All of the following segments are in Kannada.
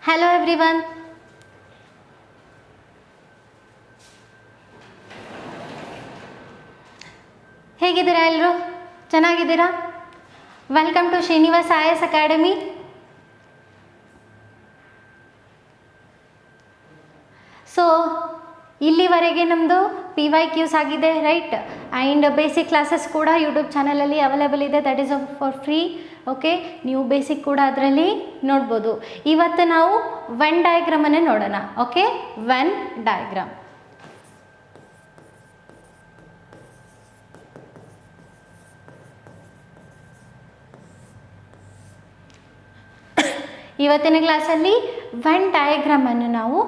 Hello everyone. ಹೇಗಿದ್ದೀರಾ ಎಲ್ಲರೂ? ಚೆನ್ನಾಗಿದ್ದೀರಾ? Welcome to Srinivas IAS academy. So ಇಲ್ಲಿವರೆಗೆ ನಮ್ಮದು PYQs ಆಗಿದೆ, ರೈಟ್? ಆ್ಯಂಡ್ ಬೇಸಿಕ್ ಕ್ಲಾಸಸ್ ಕೂಡ ಯೂಟ್ಯೂಬ್ ಚಾನಲಲ್ಲಿ ಅವೈಲೇಬಲ್ ಇದೆ, that is for free. Okay, ನೀವು ಬೇಸಿಕ್ ಕೂಡ ಅದರಲ್ಲಿ ನೋಡ್ಬೋದು. ಇವತ್ತು ನಾವು ವೆನ್ ಡಯಾಗ್ರಾಮನ್ನು ನೋಡೋಣ. Okay, Venn diagram. ಇವತ್ತಿನ ಕ್ಲಾಸಲ್ಲಿ ವೆನ್ ಡಯಾಗ್ರಾಮನ್ನು ನಾವು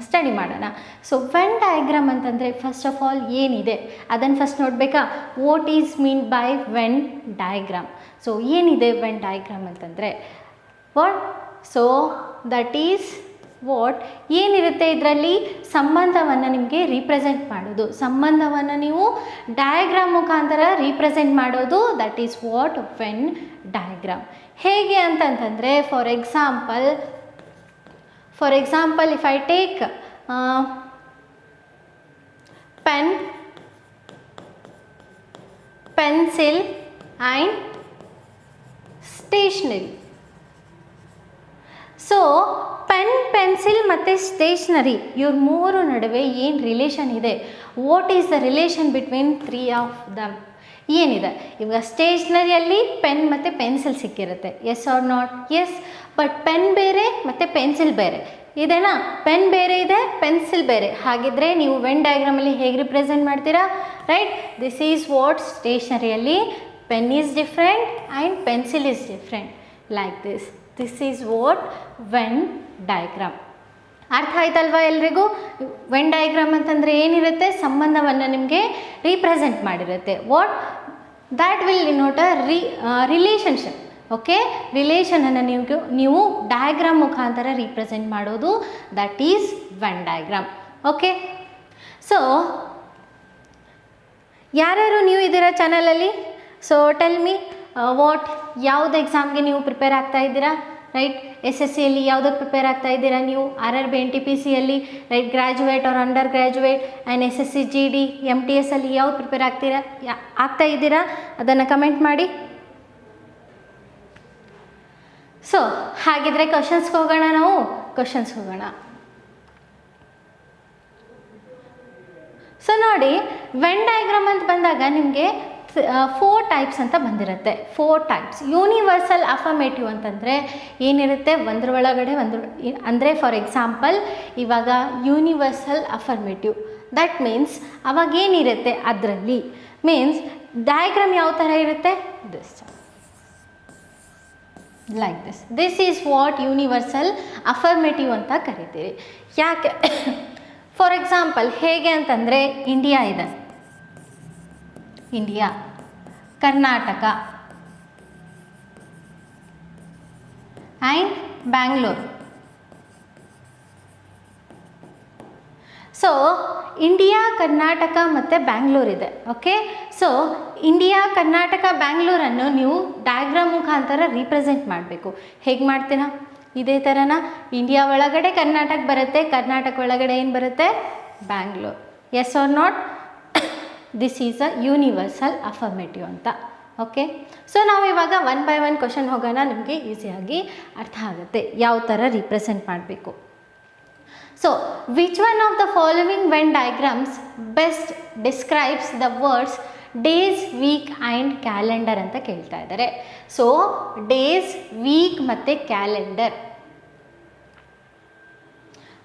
ಸ್ಟಡಿ ಮಾಡೋಣ. ಸೊ ವೆನ್ ಡಯಾಗ್ರಾಮ್ ಅಂತಂದರೆ ಫಸ್ಟ್ ಆಫ್ ಆಲ್ ಏನಿದೆ ಅದನ್ನು ಫಸ್ಟ್ ನೋಡಬೇಕಾ? What is mean by Venn diagram? So ಏನಿದೆ ವೆನ್ ಡಯಾಗ್ರಾಮ್ ಅಂತಂದರೆ ಸೊ ದಟ್ ಈಸ್ ವಾಟ್ ಏನಿರುತ್ತೆ ಇದರಲ್ಲಿ ಸಂಬಂಧವನ್ನು ನಿಮಗೆ ರೀಪ್ರೆಸೆಂಟ್ ಮಾಡೋದು, ಸಂಬಂಧವನ್ನು ನೀವು ಡಯಾಗ್ರಾಮ್ ಮುಖಾಂತರ ರೀಪ್ರೆಸೆಂಟ್ ಮಾಡೋದು, that is what Venn diagram. ಹೇಗೆ ಅಂತಂತಂದರೆ for example if I take pen, pencil and stationery. So pen, pencil ಮತ್ತು ಸ್ಟೇಷ್ನರಿ ಇವ್ರ ಮೂರು ನಡುವೆ ಏನು ರಿಲೇಷನ್ ಇದೆ? What is the relation between three of them? ಏನಿದೆ? ಇವಾಗ ಸ್ಟೇಷ್ನರಿಯಲ್ಲಿ ಪೆನ್ ಮತ್ತು ಪೆನ್ಸಿಲ್ ಸಿಕ್ಕಿರುತ್ತೆ, yes R not? Yes. But pen ಬೇರೆ ಮತ್ತು ಪೆನ್ಸಿಲ್ ಬೇರೆ ಇದೆನಾ? ಪೆನ್ ಬೇರೆ ಇದೆ, ಪೆನ್ಸಿಲ್ ಬೇರೆ. ಹಾಗಿದ್ರೆ ನೀವು ವೆನ್ ಡಯಾಗ್ರಾಮಲ್ಲಿ ಹೇಗೆ ರಿಪ್ರೆಸೆಂಟ್ ಮಾಡ್ತೀರಾ? ರೈಟ್, ದಿಸ್ ಈಸ್ ವಾಟ್ ಸ್ಟೇಷ್ನರಿಯಲ್ಲಿ pen is different and pencil is different, like this. This is what Venn diagram. ಅರ್ಥ ಆಯ್ತಲ್ವಾ ಎಲ್ರಿಗೂ? ವೆನ್ ಡಯಾಗ್ರಾಮ್ ಅಂತಂದರೆ ಏನಿರುತ್ತೆ? ಸಂಬಂಧವನ್ನು ನಿಮಗೆ ರೀಪ್ರೆಸೆಂಟ್ ಮಾಡಿರುತ್ತೆ. What that will denote relationship. Okay, ರಿಲೇಷನನ್ನು ನೀವು ಡಯಾಗ್ರಾಮ್ ಮುಖಾಂತರ ರೀಪ್ರೆಸೆಂಟ್ ಮಾಡೋದು, that is Venn diagram. Okay, so ಯಾರ್ಯಾರು ನೀವು ಇದ್ದೀರಾ ಚಾನಲಲ್ಲಿ? ಸೊ ಟೆಲ್ ಮಿ ವಾಟ್ ಯಾವುದು ಎಕ್ಸಾಮ್ಗೆ ನೀವು ಪ್ರಿಪೇರ್ ಆಗ್ತಾ ಇದ್ದೀರಾ? ರೈಟ್, SSCಯಲ್ಲಿ ಯಾವುದಕ್ಕೆ ಪ್ರಿಪೇರ್ ಆಗ್ತಾ ಇದ್ದೀರಾ ನೀವು? RRB NTPCಯಲ್ಲಿ, right, graduate or undergraduate, ಆ್ಯಂಡ್ SSC GD MTS ಅಲ್ಲಿ ಯಾವ್ದು ಪ್ರಿಪೇರ್ ಆಗ್ತಾ ಇದ್ದೀರಾ? ಅದನ್ನು ಕಮೆಂಟ್ ಮಾಡಿ. ಸೊ ಹಾಗಿದ್ರೆ ಕ್ವಶನ್ಸ್ಗೆ ಹೋಗೋಣ. ನಾವು ಕ್ವಶನ್ಸ್ಗೆ ಹೋಗೋಣ. ಸೊ ನೋಡಿ, ವೆನ್ ಡಯಾಗ್ರಾಮ್ ಅಂತ ಬಂದಾಗ ನಿಮಗೆ 4 ಟೈಪ್ಸ್ ಅಂತ ಬಂದಿರುತ್ತೆ. 4 ಟೈಪ್ಸ್. ಯೂನಿವರ್ಸಲ್ ಅಫರ್ಮೇಟಿವ್ ಅಂತಂದರೆ ಏನಿರುತ್ತೆ? ಒಂದ್ರ ಒಳಗಡೆ ಒಂದು, ಅಂದರೆ ಫಾರ್ ಎಕ್ಸಾಂಪಲ್ ಇವಾಗ ಯೂನಿವರ್ಸಲ್ ಅಫರ್ಮೇಟಿವ್ ದಟ್ ಮೀನ್ಸ್ ಅವಾಗ ಏನಿರುತ್ತೆ ಅದರಲ್ಲಿ? ಮೀನ್ಸ್ ಡಯಾಗ್ರಾಮ್ ಯಾವ ಥರ ಇರುತ್ತೆ? This, like this. This is what universal affirmative ಅಂತ ಕರಿತೀವಿ. ಯಾಕೆ? ಫಾರ್ ಎಕ್ಸಾಂಪಲ್ ಹೇಗೆ ಅಂತಂದರೆ ಇಂಡಿಯಾ ಇದೆ, India, Karnataka and Bangalore. So India, Karnataka ಮತ್ತು ಬ್ಯಾಂಗ್ಳೂರ್ ಇದೆ. ಓಕೆ, ಸೊ ಇಂಡಿಯಾ, ಕರ್ನಾಟಕ, ಬ್ಯಾಂಗ್ಳೂರನ್ನು ನೀವು ಡಯಾಗ್ರಾಮ್ ಮುಖಾಂತರ ರೀಪ್ರೆಸೆಂಟ್ ಮಾಡಬೇಕು. ಹೇಗೆ ಮಾಡ್ತೀರಾ? ಇದೇ ಥರನ ಇಂಡಿಯಾ ಒಳಗಡೆ ಕರ್ನಾಟಕ ಬರುತ್ತೆ, ಕರ್ನಾಟಕ ಒಳಗಡೆ ಏನು ಬರುತ್ತೆ? Bangalore. Yes R not? This is a universal affirmative ಅಂತ. ಓಕೆ, ಸೊ ನಾವು ಇವಾಗ 1 by 1 ಕ್ವಶನ್ ಹೋಗೋಣ, ನಿಮಗೆ ಈಸಿಯಾಗಿ ಅರ್ಥ ಆಗುತ್ತೆ ಯಾವ ಥರ ರೀಪ್ರೆಸೆಂಟ್ ಮಾಡಬೇಕು. So which one of the following when diagrams best describes the words days, weak and calendar ಅಂತ ಕೇಳ್ತಾ ಇದ್ದಾರೆ. ಸೊ ಡೇಸ್, ವೀಕ್ ಮತ್ತು ಕ್ಯಾಲೆಂಡರ್.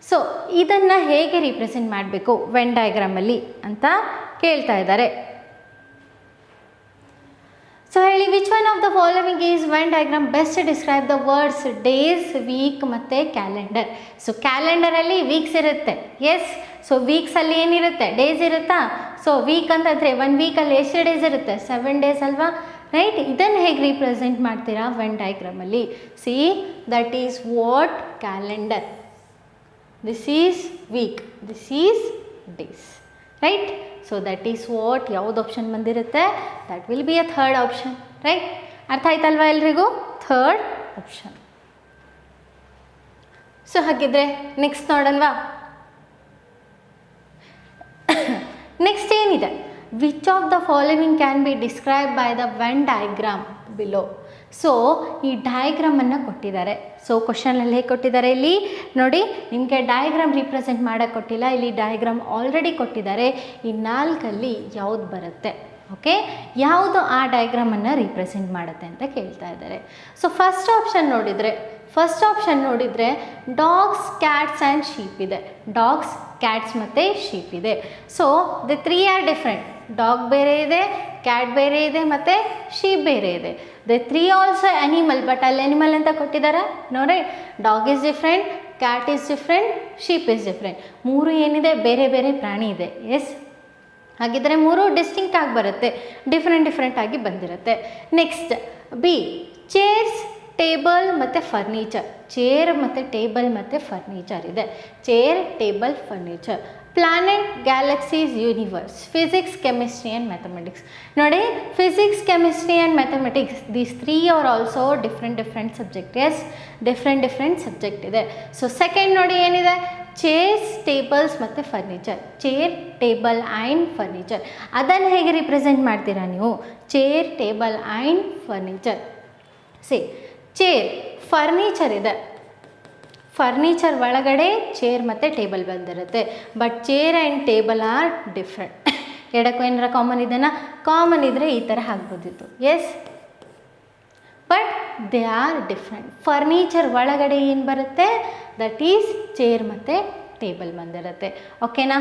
ಸೊ ಇದನ್ನು ಹೇಗೆ ರೀಪ್ರೆಸೆಂಟ್ ಮಾಡಬೇಕು ವೆನ್ ಡಯಾಗ್ರಾಮಲ್ಲಿ ಅಂತ ಕೇಳ್ತಾ ಇದ್ದಾರೆ. ಸೊ ಹೇಳಿ, which one of the following is Venn diagram best describe the words days, week ಮತ್ತು ಕ್ಯಾಲೆಂಡರ್. ಸೊ ಕ್ಯಾಲೆಂಡರಲ್ಲಿ ವೀಕ್ಸ್ ಇರುತ್ತೆ, ಎಸ್. ಸೊ ವೀಕ್ಸಲ್ಲಿ ಏನಿರುತ್ತೆ? ಡೇಸ್ ಇರುತ್ತಾ? ಸೊ ವೀಕ್ ಅಂತಂದರೆ 1 ವೀಕಲ್ಲಿ ಎಷ್ಟು ಡೇಸ್ ಇರುತ್ತೆ? 7 ಡೇಸ್ ಅಲ್ವಾ? ರೈಟ್, ಇದನ್ನು ಹೇಗೆ ರೀಪ್ರೆಸೆಂಟ್ ಮಾಡ್ತೀರಾ ವೆನ್ ಡಯಾಗ್ರಾಮಲ್ಲಿ? See, that is what calendar. This is week, this is days, right? So that is what ಯಾವುದು ಆಪ್ಷನ್ ಬಂದಿರುತ್ತೆ? That will be a third option, right? ಅರ್ಥ ಆಯ್ತಲ್ವಾ ಎಲ್ರಿಗೂ? Third option. ಸೊ ಹಾಗಿದ್ರೆ ನೆಕ್ಸ್ಟ್ ನೋಡೋಣವಾ. ನೆಕ್ಸ್ಟ್ ಏನಿದೆ, which of the following can be describe by the Venn diagram below. So ಈ ಡಯಾಗ್ರಾಮನ್ನು ಕೊಟ್ಟಿದ್ದಾರೆ. ಸೊ ಕ್ವಶನಲ್ಲಿ ಹೇಗೆ ಕೊಟ್ಟಿದ್ದಾರೆ ಇಲ್ಲಿ ನೋಡಿ, ನಿಮಗೆ ಡಯಾಗ್ರಾಮ್ ರಿಪ್ರೆಸೆಂಟ್ ಮಾಡೋಕ್ಕೆ ಕೊಟ್ಟಿಲ್ಲ, ಇಲ್ಲಿ ಡಯಾಗ್ರಾಮ್ ಆಲ್ರೆಡಿ ಕೊಟ್ಟಿದ್ದಾರೆ. ಈ 4ಅಲ್ಲಿ ಯಾವುದು ಬರುತ್ತೆ, ಓಕೆ, ಯಾವುದು ಆ ಡಯಾಗ್ರಾಮನ್ನು ರಿಪ್ರೆಸೆಂಟ್ ಮಾಡುತ್ತೆ ಅಂತ ಕೇಳ್ತಾ ಇದ್ದಾರೆ. ಸೊ ಫಸ್ಟ್ ಆಪ್ಷನ್ ನೋಡಿದರೆ ಡಾಗ್ಸ್, ಕ್ಯಾಟ್ಸ್ ಆ್ಯಂಡ್ ಶೀಪ್ ಇದೆ. ಡಾಗ್ಸ್, ಕ್ಯಾಟ್ಸ್ ಮತ್ತು ಶೀಪ್ ಇದೆ. So the 3 are different. Dog ಬೇರೆ ಇದೆ, ಕ್ಯಾಟ್ ಬೇರೆ ಇದೆ, ಮತ್ತು ಶೀಪ್ ಬೇರೆ ಇದೆ. ದ 3 ಆಲ್ಸೋ ಅನಿಮಲ್, ಬಟ್ ಅಲ್ಲಿ ಅನಿಮಲ್ ಅಂತ ಕೊಟ್ಟಿದ್ದಾರೆ ನೋಡಿ. Dog is different, cat is different, sheep is different. 3 ಏನಿದೆ, ಬೇರೆ ಬೇರೆ ಪ್ರಾಣಿ ಇದೆ. ಎಸ್, ಹಾಗಿದ್ರೆ 3 ಡಿಸ್ಟಿಂಕ್ಟ್ ಆಗಿ ಬರುತ್ತೆ, ಡಿಫ್ರೆಂಟ್ ಆಗಿ ಬಂದಿರುತ್ತೆ. ನೆಕ್ಸ್ಟ್ ಬಿ, ಚೇರ್ಸ್, ಟೇಬಲ್ ಮತ್ತು ಫರ್ನಿಚರ್. ಚೇರ್ ಮತ್ತು ಟೇಬಲ್ ಮತ್ತು ಫರ್ನಿಚರ್ ಇದೆ. Chair, table, furniture. Planet, galaxies, universe. Physics, chemistry and mathematics. ನೋಡಿ, physics, chemistry and mathematics, these 3 are also different subject. Yes, different subject ಇದೆ. ಸೊ ಸೆಕೆಂಡ್ ನೋಡಿ ಏನಿದೆ, ಚೇರ್ಸ್, ಟೇಬಲ್ಸ್ ಮತ್ತು furniture. Chair, table and furniture. ಅದನ್ನು ಹೇಗೆ ರಿಪ್ರೆಸೆಂಟ್ ಮಾಡ್ತೀರಾ ನೀವು? Chair, table and furniture. See, chair, furniture ಇದೆ, ಫರ್ನಿಚರ್ ಒಳಗಡೆ ಚೇರ್ ಮತ್ತು ಟೇಬಲ್ ಬಂದಿರುತ್ತೆ. But chair and table are different. ಎರಡಕ್ಕೂ ಏನಾರ ಕಾಮನ್ ಇದೆನಾ? ಕಾಮನ್ ಇದ್ದರೆ ಈ ಥರ ಆಗ್ಬೋದಿತ್ತು. Yes, but they are different. Furniture ಒಳಗಡೆ ಏನು ಬರುತ್ತೆ, ದಟ್ ಈಸ್ ಚೇರ್ ಮತ್ತು ಟೇಬಲ್ ಬಂದಿರುತ್ತೆ. ಓಕೆನಾ?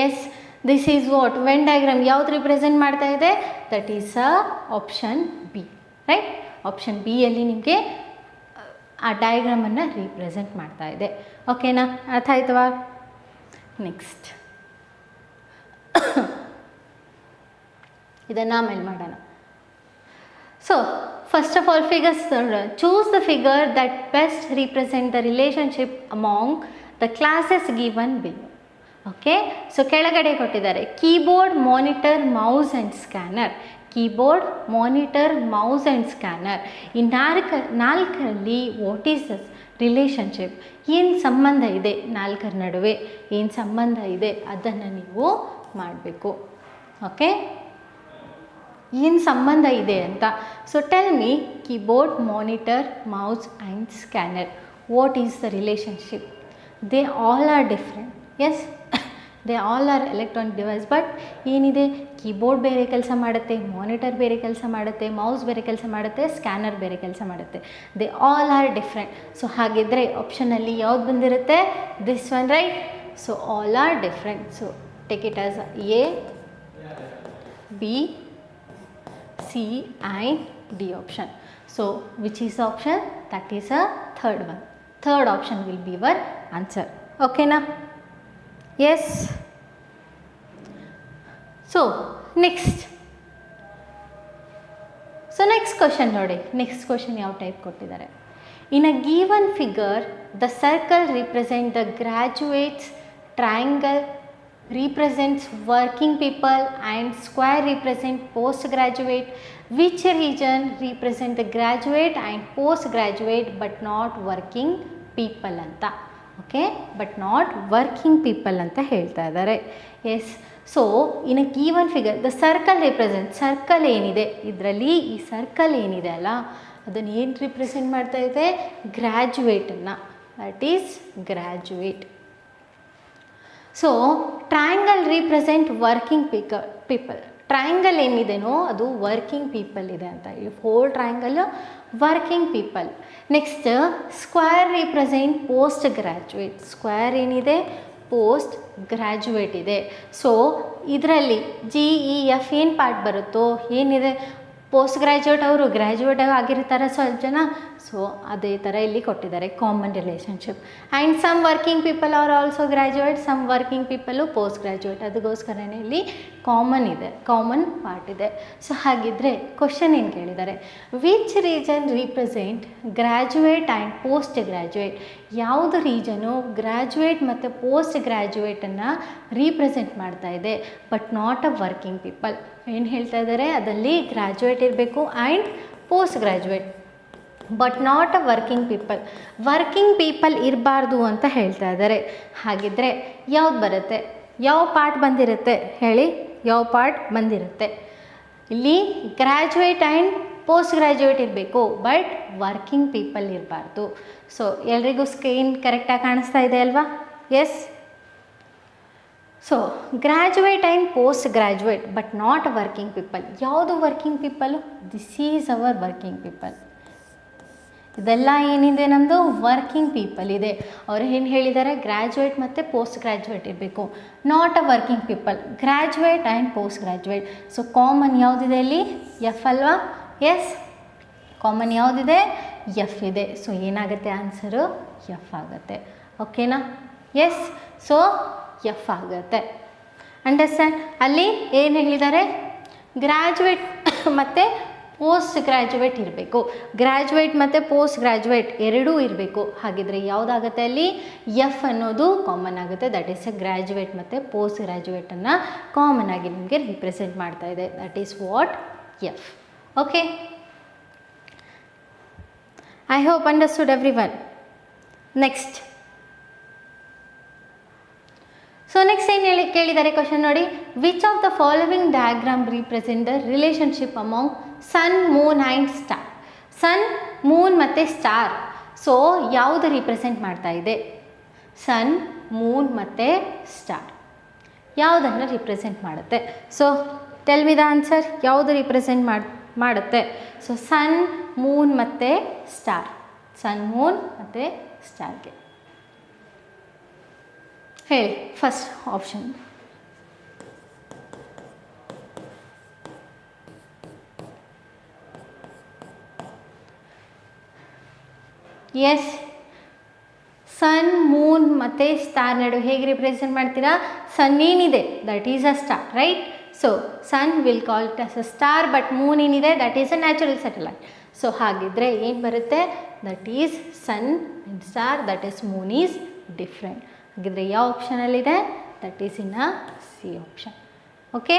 Yes, this is what Venn diagram ಯಾವ್ದು ರಿಪ್ರೆಸೆಂಟ್ ಮಾಡ್ತಾ ಇದೆ, that is option B. Right, option ಬಿಯಲ್ಲಿ ನಿಮಗೆ ಆ ಡಯಾಗ್ರಾಮನ್ನು ರಿಪ್ರೆಸೆಂಟ್ ಮಾಡ್ತಾ ಇದೆ. ಓಕೆನಾ? ಅರ್ಥ ಆಯ್ತವಾ? ನೆಕ್ಸ್ಟ್ ಇದನ್ನು ಆಮೇಲೆ ಮಾಡೋಣ. So first of all figures, choose the figure that best represent the relationship among the classes given below. Okay, so ಕೆಳಗಡೆ ಕೊಟ್ಟಿದ್ದಾರೆ keyboard, monitor, mouse and scanner. Keyboard, monitor, mouse and scanner. ಈ ನಾಲ್ಕರಲ್ಲಿ ವಾಟ್ ಈಸ್ ದ ರಿಲೇಷನ್ಶಿಪ್? ಏನು ಸಂಬಂಧ ಇದೆ ನಾಲ್ಕರ ನಡುವೆ, ಏನು ಸಂಬಂಧ ಇದೆ ಅದನ್ನು ನೀವು ಮಾಡಬೇಕು. ಓಕೆ, ಏನು ಸಂಬಂಧ ಇದೆ ಅಂತ. So tell me, keyboard, monitor, mouse and scanner, what is the relationship? They all are different. Yes, they all are electronic device. But ಏನಿದೆ, ಕೀಬೋರ್ಡ್ ಬೇರೆ ಕೆಲಸ ಮಾಡುತ್ತೆ, ಮಾನಿಟರ್ ಬೇರೆ ಕೆಲಸ ಮಾಡುತ್ತೆ, ಮೌಸ್ ಬೇರೆ ಕೆಲಸ ಮಾಡುತ್ತೆ, ಸ್ಕ್ಯಾನರ್ ಬೇರೆ ಕೆಲಸ ಮಾಡುತ್ತೆ. They all are different. So ಹಾಗಿದ್ದರೆ ಆಪ್ಷನಲ್ಲಿ ಯಾವ್ದು ಬಂದಿರುತ್ತೆ? This one, right? So all are different. So take it as A, B, C and D option. So which is the option? That is a third one. Third option will be your answer. ಓಕೆನಾ? ಎಸ್. ಸೊ ನೆಕ್ಸ್ಟ್ ಕ್ವಶನ್ ನೋಡಿ. ನೆಕ್ಸ್ಟ್ ಕ್ವಶನ್ ಯಾವ ಟೈಪ್ ಕೊಟ್ಟಿದ್ದಾರೆ? In a given figure the circle represent the graduates, triangle represents working people and square represent postgraduate. Which region represent the graduate and postgraduate but not working people ಅಂತ? Okay, but not working people ಅಂತ ಹೇಳ್ತಾ ಇದ್ದಾರೆ. Yes, so in a given figure the circle represent, circle ಏನಿದೆ ಇದರಲ್ಲಿ, ಈ ಸರ್ಕಲ್ ಏನಿದೆ ಅಲ್ಲ ಅದನ್ನು ಏನು ರಿಪ್ರೆಸೆಂಟ್ ಮಾಡ್ತಾ ಇದೆ? ಗ್ರ್ಯಾಜುಯೇಟನ್ನು. That is graduate. So triangle represent working people. Triangle ಏನಿದೆನೋ ಅದು ವರ್ಕಿಂಗ್ ಪೀಪಲ್ ಇದೆ ಅಂತ. ಈ whole triangle working people. Next square represent post graduate. Square ಏನಿದೆ? ಪೋಸ್ಟ್ ಗ್ರ್ಯಾಜುಯೇಟ್ ಇದೆ. ಸೊ ಇದರಲ್ಲಿ GEF ಏನು ಪಾರ್ಟ್ ಬರುತ್ತೋ, ಏನಿದೆ ಪೋಸ್ಟ್ ಗ್ರ್ಯಾಜುಯೇಟ್ ಅವರು ಗ್ರ್ಯಾಜುಯೇಟ್ ಆಗಿರ್ತಾರೆ ಸ್ವಲ್ಪ ಜನ. ಸೊ ಅದೇ ಥರ ಇಲ್ಲಿ ಕೊಟ್ಟಿದ್ದಾರೆ common relationship. And some working people are also graduate, some working people post graduate. ಅದಕ್ಕೋಸ್ಕರನೇ ಇಲ್ಲಿ ಕಾಮನ್ ಇದೆ, ಕಾಮನ್ ಪಾರ್ಟ್ ಇದೆ. ಸೊ ಹಾಗಿದ್ದರೆ ಕ್ವಶನ್ ಏನು ಕೇಳಿದ್ದಾರೆ? Which region represent graduate and post graduate? ಯಾವುದು ರೀಜನು ಗ್ರ್ಯಾಜುಯೇಟ್ ಮತ್ತು ಪೋಸ್ಟ್ ಗ್ರ್ಯಾಜುಯೇಟನ್ನು ರೀಪ್ರೆಸೆಂಟ್ ಮಾಡ್ತಾ ಇದೆ, but not a working people. ಏನು ಹೇಳ್ತಾ ಇದ್ದಾರೆ? ಅದಲ್ಲಿ ಗ್ರ್ಯಾಜುಯೇಟ್ ಇರಬೇಕು and post graduate. But not a working people. Working people ಇರಬಾರ್ದು ಅಂತ ಹೇಳ್ತಾ ಇದ್ದಾರೆ. ಹಾಗಿದ್ದರೆ ಯಾವ್ದು ಬರುತ್ತೆ? ಯಾವ ಪಾರ್ಟ್ ಬಂದಿರುತ್ತೆ ಹೇಳಿ? ಯಾವ ಪಾರ್ಟ್ ಬಂದಿರುತ್ತೆ? ಇಲ್ಲಿ ಗ್ರ್ಯಾಜುಯೇಟ್ ಆ್ಯಂಡ್ ಪೋಸ್ಟ್ ಗ್ರ್ಯಾಜುಯೇಟ್ ಇರಬೇಕು, ಬಟ್ ವರ್ಕಿಂಗ್ ಪೀಪಲ್ ಇರಬಾರ್ದು. ಸೊ ಎಲ್ರಿಗೂ ಸ್ಕ್ರೀನ್ ಕರೆಕ್ಟಾಗಿ ಕಾಣಿಸ್ತಾ ಇದೆ ಅಲ್ವಾ? Yes. So graduate and post graduate but not working people. ಯಾವುದು working people? This is our working people. ಇದೆಲ್ಲ ಏನಿದೆ ನಮ್ಮದು ವರ್ಕಿಂಗ್ ಪೀಪಲ್ ಇದೆ. ಅವ್ರು ಏನು ಹೇಳಿದ್ದಾರೆ? ಗ್ರ್ಯಾಜುಯೇಟ್ ಮತ್ತು ಪೋಸ್ಟ್ ಗ್ರ್ಯಾಜುಯೇಟ್ ಇರಬೇಕು, not a working people. Graduate and post graduate. So common ಯಾವುದಿದೆ ಇಲ್ಲಿ? ಎಫ್ ಅಲ್ವಾ? ಎಸ್, ಕಾಮನ್ ಯಾವುದಿದೆ? ಎಫ್ ಇದೆ. ಸೊ ಏನಾಗುತ್ತೆ ಆನ್ಸರು? ಎಫ್ ಆಗುತ್ತೆ. ಓಕೆನಾ? ಎಸ್. ಸೊ ಎಫ್ ಆಗುತ್ತೆ. ಅಂಡರ್ಸ್ಟ್ಯಾಂಡ್? ಅಲ್ಲಿ ಏನು ಹೇಳಿದ್ದಾರೆ? ಗ್ರ್ಯಾಜುಯೇಟ್ ಮತ್ತು ಪೋಸ್ಟ್ ಗ್ರ್ಯಾಜುಯೇಟ್ ಇರಬೇಕು. ಗ್ರ್ಯಾಜುಯೇಟ್ ಮತ್ತು ಪೋಸ್ಟ್ ಗ್ರ್ಯಾಜುಯೇಟ್ ಎರಡೂ ಇರಬೇಕು. ಹಾಗಿದ್ರೆ ಯಾವುದಾಗುತ್ತೆ ಅಲ್ಲಿ? ಎಫ್ ಅನ್ನೋದು ಕಾಮನ್ ಆಗುತ್ತೆ. ದಟ್ ಈಸ್ ಎ ಗ್ರ್ಯಾಜುಯೇಟ್ ಮತ್ತು ಪೋಸ್ಟ್ ಗ್ರ್ಯಾಜುಯೇಟನ್ನು ಕಾಮನ್ ಆಗಿ ನಿಮಗೆ ರಿಪ್ರೆಸೆಂಟ್ ಮಾಡ್ತಾ ಇದೆ. That is what? F. Okay, I hope understood everyone. Next. So next ಏನು ಕೇಳಿದ್ದಾರೆ ಕ್ವಶನ್ ನೋಡಿ. Which of the following diagram represent the relationship among sun, moon and star? Sun, moon ಮತ್ತು ಸ್ಟಾರ್. ಸೊ ಯಾವುದು ರಿಪ್ರೆಸೆಂಟ್ ಮಾಡ್ತಾ ಇದೆ? ಸನ್, ಮೂನ್ ಮತ್ತು ಸ್ಟಾರ್ ಯಾವುದನ್ನು ರಿಪ್ರೆಸೆಂಟ್ ಮಾಡುತ್ತೆ? So tell me the answer. ಯಾವುದು ರಿಪ್ರೆಸೆಂಟ್ ಮಾಡುತ್ತೆ? ಸೊ ಸನ್, ಮೂನ್ ಮತ್ತು ಸ್ಟಾರ್. ಸನ್, ಮೂನ್ ಮತ್ತು ಸ್ಟಾರ್ಗೆ ಹೇಳಿ. First option. Yes, sun, moon ಮತ್ತು ಸ್ಟಾರ್ ನಡುವೆ ಹೇಗೆ ರಿಪ್ರೆಸೆಂಟ್ ಮಾಡ್ತೀರಾ? ಸನ್ ಏನಿದೆ that is a star, right? So sun will call it as a star, but moon ಏನಿದೆ that is a natural satellite. So ಹಾಗಿದ್ರೆ ಏನು ಬರುತ್ತೆ? That is sun and star, that is moon is different. ಹಾಗಿದ್ರೆ ಯಾವ ಆಪ್ಷನಲ್ಲಿದೆ? That is in a C option. Okay,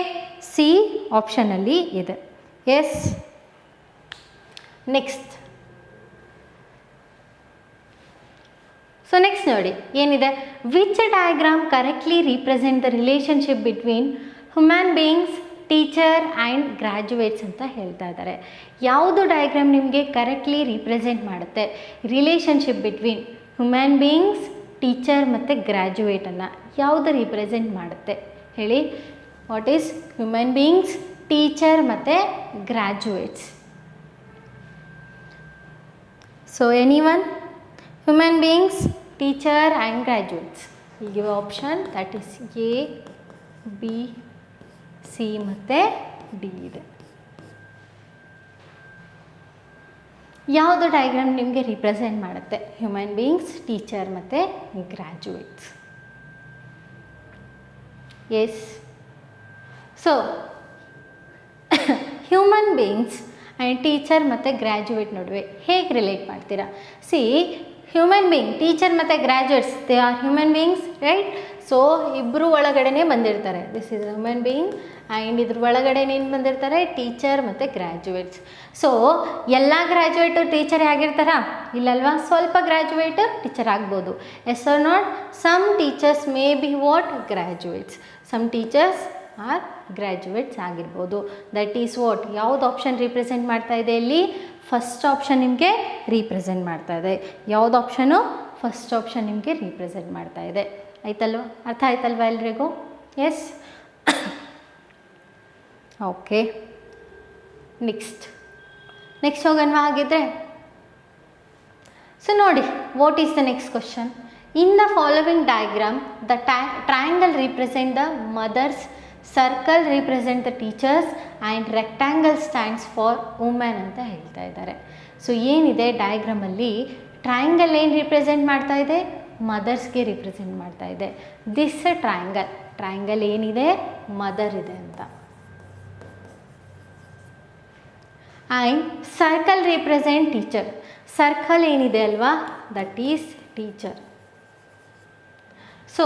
C ಆಪ್ಷನಲ್ಲಿ ಇದೆ. ಎಸ್. ನೆಕ್ಸ್ಟ್. ಸೊ ನೆಕ್ಸ್ಟ್ ನೋಡಿ ಏನಿದೆ? Which diagram correctly represent the relationship between human beings, teacher and graduates ಅಂತ ಹೇಳ್ತಾ ಇದ್ದಾರೆ. ಯಾವುದು ಡಯಾಗ್ರಾಮ್ ನಿಮಗೆ ಕರೆಕ್ಟ್ಲಿ ರಿಪ್ರೆಸೆಂಟ್ ಮಾಡುತ್ತೆ relationship between human beings, teacher ಮತ್ತು ಗ್ರ್ಯಾಜುಯೇಟನ್ನು? ಯಾವುದು ರಿಪ್ರೆಸೆಂಟ್ ಮಾಡುತ್ತೆ ಹೇಳಿ? What is human beings, teacher ಮತ್ತು graduates? So anyone? Human beings, teacher and graduates. Will give option that is A, B, C ಮತ್ತು ಡಿ ಇದೆ. ಯಾವುದು ಡಯಾಗ್ರಾಮ್ ನಿಮಗೆ ರಿಪ್ರೆಸೆಂಟ್ ಮಾಡುತ್ತೆ ಹ್ಯೂಮನ್ ಬೀಯಿಂಗ್ಸ್, ಟೀಚರ್ ಮತ್ತು graduates? Yes. So human beings and teacher ಮತ್ತು ಗ್ರ್ಯಾಜುಯೇಟ್ ನಡುವೆ ಹೇಗೆ ರಿಲೇಟ್ ಮಾಡ್ತೀರಾ? ಸಿ, ಹ್ಯೂಮನ್ ಬೀಯಿಂಗ್, ಟೀಚರ್ ಮತ್ತು graduates, they are human beings, right? So ಇಬ್ಬರು ಒಳಗಡೆ ಬಂದಿರ್ತಾರೆ. This is human being and ಇದ್ರ ಒಳಗಡೆ ಏನು ಬಂದಿರ್ತಾರೆ? ಟೀಚರ್ ಮತ್ತು ಗ್ರ್ಯಾಜುಯೇಟ್ಸ್. ಸೊ ಎಲ್ಲ ಗ್ರ್ಯಾಜುಯೇಟು ಟೀಚರೇ ಆಗಿರ್ತಾರಾ? ಇಲ್ಲಲ್ವಾ? ಸ್ವಲ್ಪ ಗ್ರ್ಯಾಜುಯೇಟ್ ಟೀಚರ್ ಆಗ್ಬೋದು. Yes R not? Some teachers may be what? Graduates. Some teachers are graduates ಆಗಿರ್ಬೋದು. That is what? ಯಾವುದು ಆಪ್ಷನ್ ರಿಪ್ರೆಸೆಂಟ್ ಮಾಡ್ತಾ ಇದೆ ಇಲ್ಲಿ? ಫಸ್ಟ್ ಆಪ್ಷನ್ ನಿಮಗೆ ರಿಪ್ರೆಸೆಂಟ್ ಮಾಡ್ತಾ ಇದೆ. ಯಾವುದು ಆಪ್ಷನು? ಫಸ್ಟ್ ಆಪ್ಷನ್ ನಿಮಗೆ ರಿಪ್ರೆಸೆಂಟ್ ಮಾಡ್ತಾ ಇದೆ. ಆಯ್ತಲ್ವ? ಅರ್ಥ ಆಯ್ತಲ್ವ ಎಲ್ರಿಗೂ? ಎಸ್. ಓಕೆ, ನೆಕ್ಸ್ಟ್ ಹೋಗೋಣ ಹಾಗಿದ್ರೆ. ಸೊ ನೋಡಿ, what is the next question? In the following diagram the triangle represent the mothers, circle represent the teachers and rectangle stands for women ಅಂತ ಹೇಳ್ತಾ ಇದ್ದಾರೆ. ಸೊ ಏನಿದೆ ಡಯಾಗ್ರಾಮಲ್ಲಿ? ಟ್ರಯಾಂಗಲ್ ಏನು ರಿಪ್ರೆಸೆಂಟ್ ಮಾಡ್ತಾ ಇದೆ? ಮದರ್ಸ್ಗೆ ರಿಪ್ರೆಸೆಂಟ್ ಮಾಡ್ತಾ ಇದೆ. ದಿಸ್ ಟ್ರಯಾಂಗಲ್ ಏನಿದೆ? ಮದರ್ ಇದೆ ಅಂತ. And circle represent teacher. Circle ಏನಿದೆ ಅಲ್ವಾ? That is teacher. So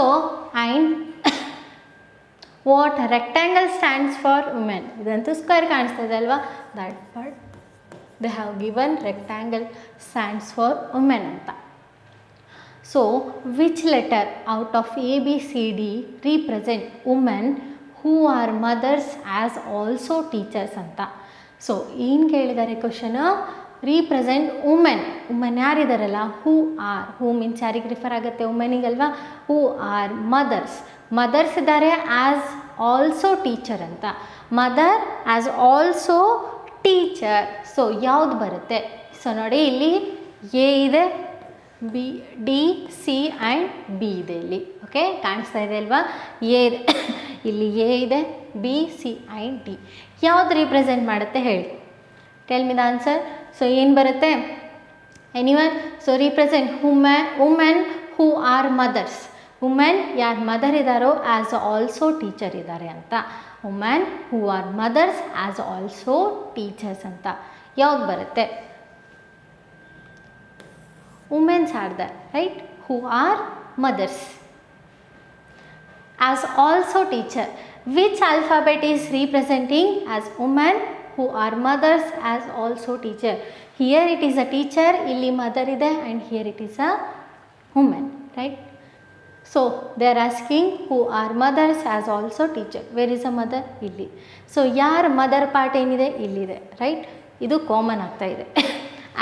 and what? Rectangle stands for women. ಇದಂತೂ ಸ್ಕ್ವೇರ್ ಕಾಣಿಸ್ತಾ ಇದೆ ಅಲ್ವಾ? That but they have given rectangle stands for women ಅಂತ. So which letter out of ABCD represent women who are mothers as also teachers ಅಂತ. ಸೊ ಏನು ಕೇಳಿದ್ದಾರೆ ಕ್ವಶನು, ರೀಪ್ರೆಸೆಂಟ್ ವುಮೆನ್ ಯಾರಿದಾರಲ್ಲ, ಹೂ ಮೀನ್ಸ್ ಯಾರಿಗೆ ರಿಫರ್ ಆಗುತ್ತೆ, ವುಮೆನಿಗಲ್ವಾ. ಹೂ ಆರ್ ಮದರ್ಸ್ ಇದ್ದಾರೆ ಆ್ಯಸ್ ಆಲ್ಸೋ ಟೀಚರ್ ಅಂತ. Mother as also teacher. So ಯಾವುದು ಬರುತ್ತೆ? ಸೊ ನೋಡಿ ಇಲ್ಲಿ ಎ ಇದೆ, D, C ಆ್ಯಂಡ್ B ಇದೆ ಇಲ್ಲಿ. ಓಕೆ, ಕಾಣಿಸ್ತಾ ಇದೆ ಅಲ್ವಾ? ಎ ಇದೆ ಇಲ್ಲಿ, ಎ ಇದೆ, B, C ಆ್ಯಂಡ್ D. ಯಾವುದು ರೀಪ್ರೆಸೆಂಟ್ ಮಾಡುತ್ತೆ ಹೇಳಿ? Tell me the answer. So ಏನು ಬರುತ್ತೆ? Anyone? So represent women who are mothers. Women ಯಾರು ಮದರ್ ಇದ್ದಾರೋ ಆ್ಯಸ್ ಆಲ್ಸೋ ಟೀಚರ್ ಇದ್ದಾರೆ ಅಂತ. Women who are mothers as also teachers ಅಂತ ಯಾವ್ದು ಬರುತ್ತೆ? Womens are the right, who are mothers as also teacher. Which alphabet is representing as women who are mothers as also teacher? Here it is a teacher, ಇಲ್ಲಿ ಮದರ್ ಇದೆ, and here it is a women, right? So they are asking who are mothers as also teacher. Where is a mother? ಇಲ್ಲಿ. ಸೊ ಯಾರ ಮದರ್ ಪಾರ್ಟ್ ಏನಿದೆ? ಇಲ್ಲಿದೆ, ರೈಟ್? ಇದು ಕಾಮನ್ ಆಗ್ತಾ ಇದೆ.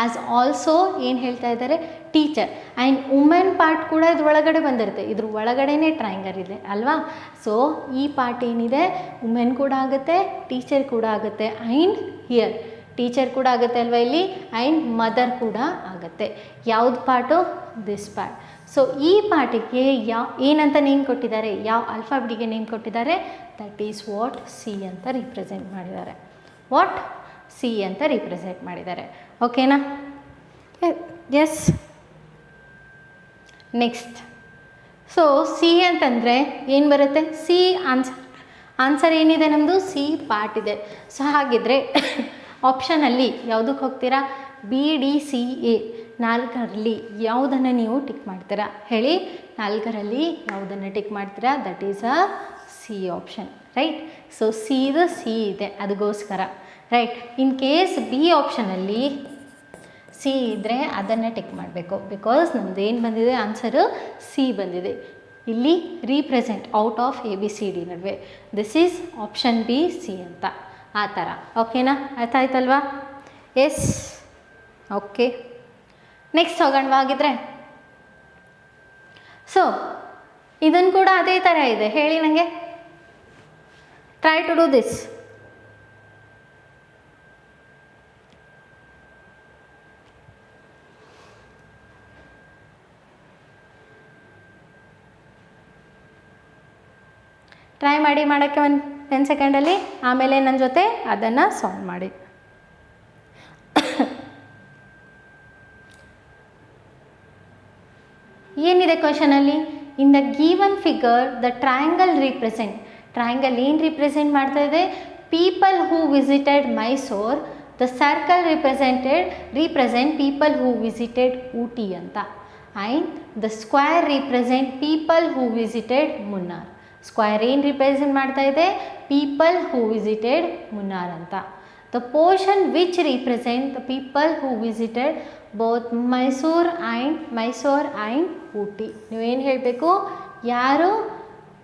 ಆ್ಯಸ್ ಆಲ್ಸೋ ಏನು ಹೇಳ್ತಾ ಇದ್ದಾರೆ? ಟೀಚರ್. ಆ್ಯಂಡ್ ವುಮೆನ್ ಪಾರ್ಟ್ ಕೂಡ ಇದ್ರ ಒಳಗಡೆ ಬಂದಿರುತ್ತೆ, ಇದ್ರ ಒಳಗಡೆನೇ ಟ್ರಯಾಂಗಲ್ ಇದೆ ಅಲ್ವಾ? ಸೊ ಈ ಪಾರ್ಟ್ ಏನಿದೆ, ವುಮೆನ್ ಕೂಡ ಆಗುತ್ತೆ, ಟೀಚರ್ ಕೂಡ ಆಗುತ್ತೆ, ಆ್ಯಂಡ್ ಹಿಯರ್ ಟೀಚರ್ ಕೂಡ ಆಗುತ್ತೆ ಅಲ್ವಾ ಇಲ್ಲಿ, ಆ್ಯಂಡ್ ಮದರ್ ಕೂಡ ಆಗುತ್ತೆ. ಯಾವ್ದು ಪಾರ್ಟು? This part. ಸೊ ಈ ಪಾರ್ಟಿಗೆ ಏನಂತ ನೇಮ್ ಕೊಟ್ಟಿದ್ದಾರೆ, ಯಾವ ಆಲ್ಫಾಬೆಟಿಗೆ ನೇಮ್ ಕೊಟ್ಟಿದ್ದಾರೆ? ದಟ್ ಈಸ್ ವಾಟ್ ಸಿ ಅಂತ ರಿಪ್ರೆಸೆಂಟ್ ಮಾಡಿದ್ದಾರೆ. ವಾಟ್? ಸಿ ಅಂತ ರಿಪ್ರೆಸೆಂಟ್ ಮಾಡಿದ್ದಾರೆ. ಓಕೆನಾ? ಎಸ್. ನೆಕ್ಸ್ಟ್. ಸೊ ಸಿ ಅಂತಂದರೆ ಏನು ಬರುತ್ತೆ? ಸಿ ಆನ್ಸರ್ ಏನಿದೆ ನಮ್ಮದು? ಸಿ ಪಾರ್ಟ್ ಇದೆ. ಸೊ ಹಾಗಿದ್ರೆ ಆಪ್ಷನಲ್ಲಿ ಯಾವುದಕ್ಕೆ ಹೋಗ್ತೀರಾ? BDCA ನಾಲ್ಕರಲ್ಲಿ ಯಾವುದನ್ನು ನೀವು ಟಿಕ್ ಮಾಡ್ತೀರಾ ಹೇಳಿ? ನಾಲ್ಕರಲ್ಲಿ ಯಾವುದನ್ನು ಟಿಕ್ ಮಾಡ್ತೀರಾ? That is a C option, right? So ಸಿದು ಸಿ ಇದೆ ಅದಕ್ಕೋಸ್ಕರ, ರೈಟ್? ಇನ್ ಕೇಸ್ ಬಿ ಆಪ್ಷನಲ್ಲಿ ಸಿ ಇದ್ದರೆ ಅದನ್ನು ಟಿಕ್ ಮಾಡಬೇಕು, ಬಿಕಾಸ್ ನಮ್ದು ಏನು ಬಂದಿದೆ ಆನ್ಸರು? ಸಿ ಬಂದಿದೆ. ಇಲ್ಲಿ ರೀಪ್ರೆಸೆಂಟ್ ಔಟ್ ಆಫ್ ABCD ನಡುವೆ, this is option B C ಅಂತ, ಆ ಥರ. ಓಕೆನಾ? ಅರ್ಥ ಆಯ್ತಲ್ವಾ? ಎಸ್. ಓಕೆ, ನೆಕ್ಸ್ಟ್ ಹೋಗೋಣವಾ ಹಾಗಿದ್ರೆ. ಸೊ ಇದನ್ನು ಕೂಡ ಅದೇ ಥರ ಇದೆ, ಹೇಳಿ ನನಗೆ. Try to do this. Try ಮಾಡಿ ಮಾಡೋಕ್ಕೆ ಒಂದು 10 ಸೆಕೆಂಡಲ್ಲಿ, ಆಮೇಲೆ ನನ್ನ ಜೊತೆ ಅದನ್ನು ಸಾಲ್ವ್ ಮಾಡಿ. ಏನಿದೆ ಕ್ವಶನಲ್ಲಿ? In the given figure the triangle triangle ಏನು ರಿಪ್ರೆಸೆಂಟ್ ಮಾಡ್ತಾ ಇದೆ? People who visited Mysore. The circle represent people who visited Ooty ಅಂತ. And the square represent people who visited Munnar. Square ಏನು ರಿಪ್ರೆಸೆಂಟ್ ಮಾಡ್ತಾ ಇದೆ? ಪೀಪಲ್ ಹೂ ವಿಸಿಟೆಡ್ ಮುನ್ನಾರ್ ಅಂತ. The portion which represent the people who visited both Mysore and Ooty. ನೀವೇನು ಹೇಳಬೇಕು? ಯಾರು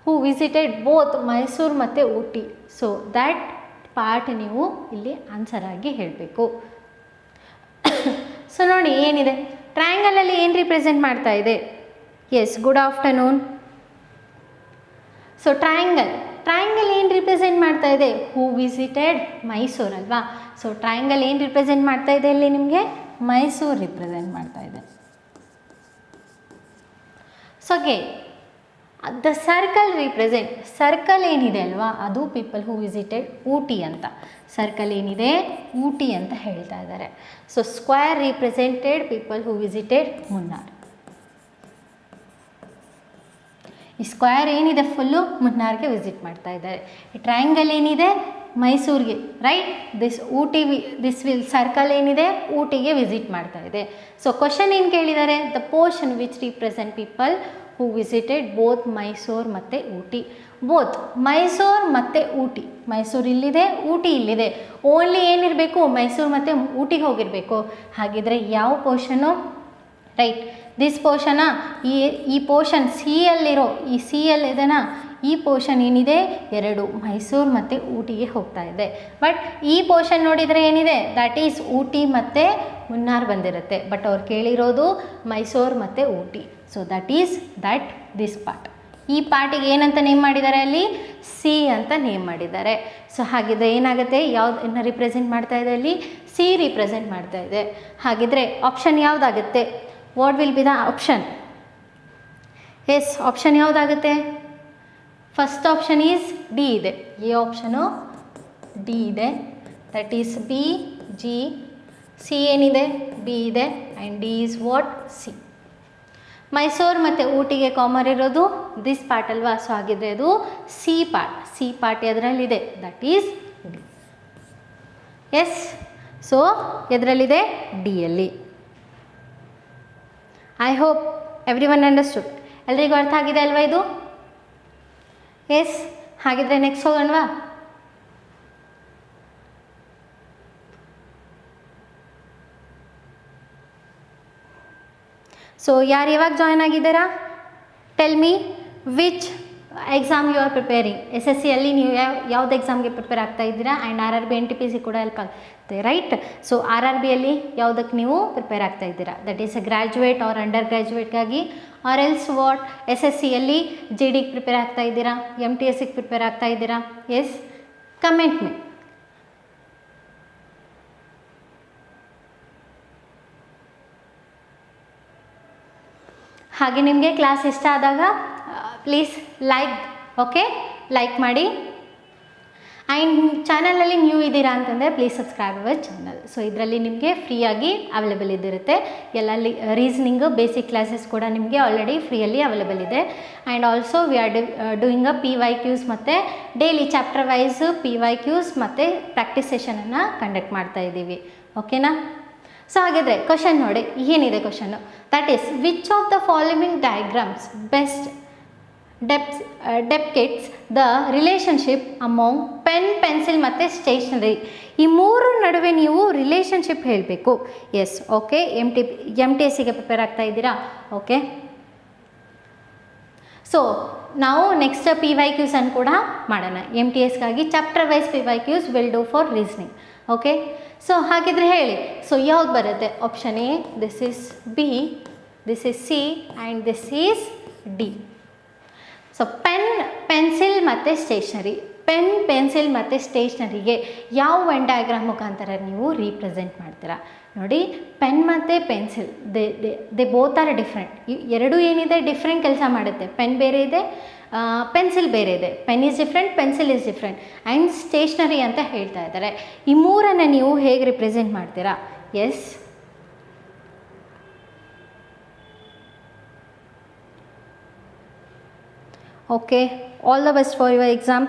ಹೂ ವಿಸಿಟೆಡ್ ಬೋತ್ ಮೈಸೂರು ಮತ್ತು ಊಟಿ. ಸೊ ದ್ಯಾಟ್ ಪಾರ್ಟ್ ನೀವು ಇಲ್ಲಿ ಆನ್ಸರ್ ಆಗಿ ಹೇಳಬೇಕು. ಸೊ ನೋಡಿ ಏನಿದೆ, ಟ್ರಯಾಂಗಲಲ್ಲಿ ಏನು ರಿಪ್ರೆಸೆಂಟ್ ಮಾಡ್ತಾ ಇದೆ? Yes, good afternoon. So triangle ಏನು ರಿಪ್ರೆಸೆಂಟ್ ಮಾಡ್ತಾ ಇದೆ? ಹೂ ವಿಸಿಟೆಡ್ ಮೈಸೂರು ಅಲ್ವಾ? ಸೊ ಟ್ರಯಾಂಗಲ್ ಏನು ರಿಪ್ರೆಸೆಂಟ್ ಮಾಡ್ತಾ ಇದೆ ಇಲ್ಲಿ ನಿಮಗೆ? ಮೈಸೂರು ರಿಪ್ರೆಸೆಂಟ್ ಮಾಡ್ತಾ ಇದೆ. ಸೊ ದ ಸರ್ಕಲ್ ಏನಿದೆ ಅಲ್ವಾ, ಅದು ಪೀಪಲ್ ಹೂ ವಿಸಿಟೆಡ್ ಊಟಿ ಅಂತ. ಸರ್ಕಲ್ ಏನಿದೆ? ಊಟಿ ಅಂತ ಹೇಳ್ತಾ ಇದ್ದಾರೆ. So square represented people who visited Munnar. ಈ ಸ್ಕ್ವೇರ್ ಏನಿದೆ ಫುಲ್ಲು ಮುನ್ನಾರ್ಗೆ ವಿಸಿಟ್ ಮಾಡ್ತಾ ಇದ್ದಾರೆ. ಈ ಟ್ರಯಾಂಗಲ್ ಏನಿದೆ? ಮೈಸೂರಿಗೆ, ರೈಟ್? ದಿಸ್ ಸರ್ಕಲ್ ಏನಿದೆ? ಊಟಿಗೆ ವಿಸಿಟ್ ಮಾಡ್ತಾ ಇದೆ. ಸೊ ಕ್ವಶನ್ ಏನು ಕೇಳಿದ್ದಾರೆ? The portion which represent people who visited both Mysuru ಮತ್ತು ಊಟಿ. ಬೋತ್ ಮೈಸೂರು ಮತ್ತು ಊಟಿ, ಮೈಸೂರು ಇಲ್ಲಿದೆ, ಊಟಿ ಇಲ್ಲಿದೆ, ಓನ್ಲಿ ಏನಿರಬೇಕು ಮೈಸೂರು ಮತ್ತು ಊಟಿಗೆ ಹೋಗಿರಬೇಕು. ಹಾಗಿದ್ರೆ ಯಾವ ಪೋರ್ಷನು ರೈಟ್ ದಿಸ್ ಪೋರ್ಷನಾ? ಈ ಪೋರ್ಷನ್ ಸಿ ಯಲ್ಲಿರೋ ಈ ಸಿ ಯಲ್ಲಿದೆನಾ, ಈ ಪೋರ್ಷನ್ ಏನಿದೆ ಎರಡು ಮೈಸೂರು ಮತ್ತು ಊಟಿಗೆ ಹೋಗ್ತಾ ಇದೆ. ಬಟ್ ಈ ಪೋರ್ಷನ್ ನೋಡಿದರೆ ಏನಿದೆ ದಟ್ ಈಸ್ ಊಟಿ ಮತ್ತು ಮುನ್ನಾರ್ ಬಂದಿರುತ್ತೆ. ಬಟ್ ಅವ್ರು ಕೇಳಿರೋದು ಮೈಸೂರು ಮತ್ತು Ooty. So that this part. ಈ ಪಾರ್ಟಿಗೆ ಏನಂತ ನೇಮ್ ಮಾಡಿದ್ದಾರೆ ಅಲ್ಲಿ? ಸಿ ಅಂತ ನೇಮ್ ಮಾಡಿದ್ದಾರೆ. ಸೊ ಹಾಗಿದ್ರೆ ಏನಾಗುತ್ತೆ, ಯಾವುದನ್ನು ರಿಪ್ರೆಸೆಂಟ್ ಮಾಡ್ತಾ ಇದೆ ಅಲ್ಲಿ? ಸಿ ರಿಪ್ರೆಸೆಂಟ್ ಮಾಡ್ತಾ ಇದೆ. ಹಾಗಿದ್ರೆ ಆಪ್ಷನ್ ಯಾವುದಾಗುತ್ತೆ? What will be the option? Yes, option ಯಾವುದಾಗುತ್ತೆ? ಫಸ್ಟ್ ಆಪ್ಷನ್ ಈಸ್ ಡಿ ಇದೆ. ಎ ಆಪ್ಷನು ಡಿ ಇದೆ. That is B, G. C ಏನಿದೆ? ಬಿ ಇದೆ. And D is what? C. Mysuru ಮತ್ತು ಊಟಿಗೆ ಕಾಮನ್ ಇರೋದು ದಿಸ್ ಪಾರ್ಟ್ ಅಲ್ವಾ? ಸೊ ಹಾಗಿದ್ರೆ ಅದು ಸಿ ಪಾರ್ಟ್. ಸಿ ಪಾರ್ಟ್ ಎದರಲ್ಲಿದೆ? That is D. Yes, so ಎದರಲ್ಲಿದೆ? ಡಿಯಲ್ಲಿ. I hope everyone understood. ಎಲ್ರಿಗೂ ಅರ್ಥ ಆಗಿದೆ ಅಲ್ವಾ ಇದು? ಎಸ್, ಹಾಗಿದ್ರೆ ನೆಕ್ಸ್ಟ್ ಹೋಗೋಣವಾ? ಸೊ ಯಾರು ಯಾವಾಗ ಜಾಯ್ನ್ ಆಗಿದ್ದೀರಾ? Tell me which exam you are preparing. S S ಸಿಯಲ್ಲಿ ನೀವು ಯಾವ್ದು ಎಕ್ಸಾಮ್ಗೆ ಪ್ರಿಪೇರ್ ಆಗ್ತಾ ಇದ್ದೀರಾ? ಆ್ಯಂಡ್ RRB NTPC ಕೂಡ ಹೆಲ್ಪ್ ಆಗುತ್ತೆ, ರೈಟ್? ಸೊ RRBಯಲ್ಲಿ ಯಾವುದಕ್ಕೆ ನೀವು ಪ್ರಿಪೇರ್ ಆಗ್ತಾ ಇದ್ದೀರಾ? That is a graduate or under ಗ್ರ್ಯಾಜುಯೇಟ್ಗಾಗಿ, ಆರ್ ಎಲ್ಸ್ ವಾಟ್? SSCಯಲ್ಲಿ GDಗೆ ಪ್ರಿಪೇರ್ ಆಗ್ತಾ ಇದ್ದೀರಾ? MTSಗೆ ಪ್ರಿಪೇರ್ ಆಗ್ತಾ ಇದ್ದೀರಾ? Yes, comment me. ಹಾಗೆ ನಿಮಗೆ ಕ್ಲಾಸ್ ಇಷ್ಟ ಆದಾಗ ಪ್ಲೀಸ್ ಲೈಕ್, ಓಕೆ, ಲೈಕ್ ಮಾಡಿ. ಆ್ಯಂಡ್ ಚಾನಲಲ್ಲಿ ನ್ಯೂ ಇದ್ದೀರಾ ಅಂತಂದರೆ please subscribe our channel. So ಇದರಲ್ಲಿ ನಿಮಗೆ ಫ್ರೀಯಾಗಿ ಅವೈಲೇಬಲ್ ಇದ್ದಿರುತ್ತೆ. ಎಲ್ಲ ರೀಸನಿಂಗು ಬೇಸಿಕ್ ಕ್ಲಾಸಸ್ ಕೂಡ ನಿಮಗೆ ಆಲ್ರೆಡಿ ಫ್ರೀಯಲ್ಲಿ ಅವೈಲೇಬಲ್ ಇದೆ. And also we are doing a PYQs ಮತ್ತು ಡೈಲಿ ಚಾಪ್ಟರ್ ವೈಸ್ PYQs ಮತ್ತು ಪ್ರಾಕ್ಟೀಸ್ ಸೆಷನನ್ನು ಕಂಡಕ್ಟ್ ಮಾಡ್ತಾ ಇದ್ದೀವಿ, ಓಕೆನಾ? ಸೊ ಹಾಗಿದ್ರೆ ಕ್ವಶನ್ ನೋಡಿ, ಏನಿದೆ question? That is which of the following diagrams best depicts the relationship among pen, pencil ಮತ್ತು ಸ್ಟೇಷನರಿ. ಈ ಮೂರು ನಡುವೆ ನೀವು ರಿಲೇಷನ್ಶಿಪ್ ಹೇಳಬೇಕು. S, okay. MTSಗೆ ಪ್ರಿಪೇರ್ ಆಗ್ತಾ ಇದ್ದೀರಾ? ಓಕೆ. ಸೊ ನಾವು ನೆಕ್ಸ್ಟ್ PYQs ಅನ್ನು ಕೂಡ ಮಾಡೋಣ. MTSಗಾಗಿ chapter wise PYQs will do for reasoning, okay? So ಹಾಗಿದ್ರೆ ಹೇಳಿ, ಸೊ ಯಾವ್ದು ಬರುತ್ತೆ? Option A, this is B, this is C and this is D. So pen, pencil ಮತ್ತು ಸ್ಟೇಷ್ನರಿ. ಪೆನ್, ಪೆನ್ಸಿಲ್ ಮತ್ತು ಸ್ಟೇಷ್ನರಿಗೆ ಯಾವ ವೆನ್ ಡಯಾಗ್ರಾಮ್ ಮುಖಾಂತರ ನೀವು ರೀಪ್ರೆಸೆಂಟ್ ಮಾಡ್ತೀರಾ? ನೋಡಿ, ಪೆನ್ ಮತ್ತು pencil they both are different. ಎರಡೂ ಏನಿದೆ ಡಿಫ್ರೆಂಟ್ ಕೆಲಸ ಮಾಡುತ್ತೆ. ಪೆನ್ ಬೇರೆ ಇದೆ, ಪೆನ್ಸಿಲ್ ಬೇರೆ ಇದೆ. Pen is different, pencil is different and stationery ಅಂತ ಹೇಳ್ತಾ ಇದ್ದಾರೆ. ಈ ಮೂರನ್ನು ನೀವು ಹೇಗೆ ರಿಪ್ರೆಸೆಂಟ್ ಮಾಡ್ತೀರಾ? Yes, okay, all the best for your exam.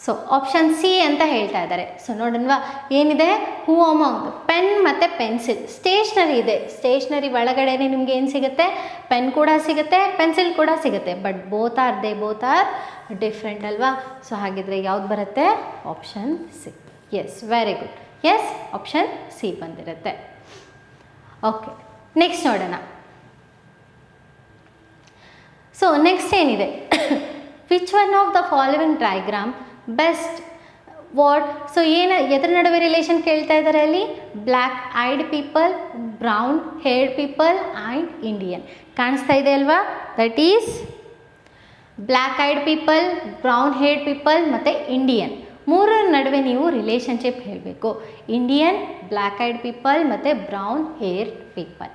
So option C ಅಂತ ಹೇಳ್ತಾ ಇದ್ದಾರೆ. ಸೊ ನೋಡೋಣವಾ ಏನಿದೆ? ಹೂ ಅಮಾಂಗ್ ಪೆನ್ ಮತ್ತು ಪೆನ್ಸಿಲ್. ಸ್ಟೇಷ್ನರಿ ಇದೆ, ಸ್ಟೇಷ್ನರಿ ಒಳಗಡೆ ನಿಮಗೆ ಏನು ಸಿಗುತ್ತೆ? ಪೆನ್ ಕೂಡ ಸಿಗುತ್ತೆ, ಪೆನ್ಸಿಲ್ ಕೂಡ ಸಿಗುತ್ತೆ. ಬಟ್ ಬೋತ್ ಆರ್ ಡಿಫ್ರೆಂಟ್ ಅಲ್ವಾ? ಸೊ ಹಾಗಿದ್ರೆ ಯಾವ್ದು ಬರುತ್ತೆ? Option C. Yes, very good. Yes, option C ಬಂದಿರುತ್ತೆ. ಓಕೆ, ನೆಕ್ಸ್ಟ್ ನೋಡೋಣ. ಸೊ ನೆಕ್ಸ್ಟ್ ಏನಿದೆ? Which one of the following diagram best what? So ಎದ್ರ ನಡುವೆ ರಿಲೇಷನ್ ಕೇಳ್ತಾ ಇದ್ದಾರೆ ಅಲ್ಲಿ? Black eyed people, brown haired people and Indian. ಕಾಣಿಸ್ತಾ ಇದೆ ಅಲ್ವಾ? That is black eyed people, brown haired people ಮತ್ತು ಇಂಡಿಯನ್. ಮೂರರ ನಡುವೆ ನೀವು ರಿಲೇಷನ್ಶಿಪ್ ಹೇಳಬೇಕು. ಇಂಡಿಯನ್, ಬ್ಲ್ಯಾಕ್ ಐಡ್ ಪೀಪಲ್ ಮತ್ತು ಬ್ರೌನ್ ಹೇರ್ಡ್ ಪೀಪಲ್.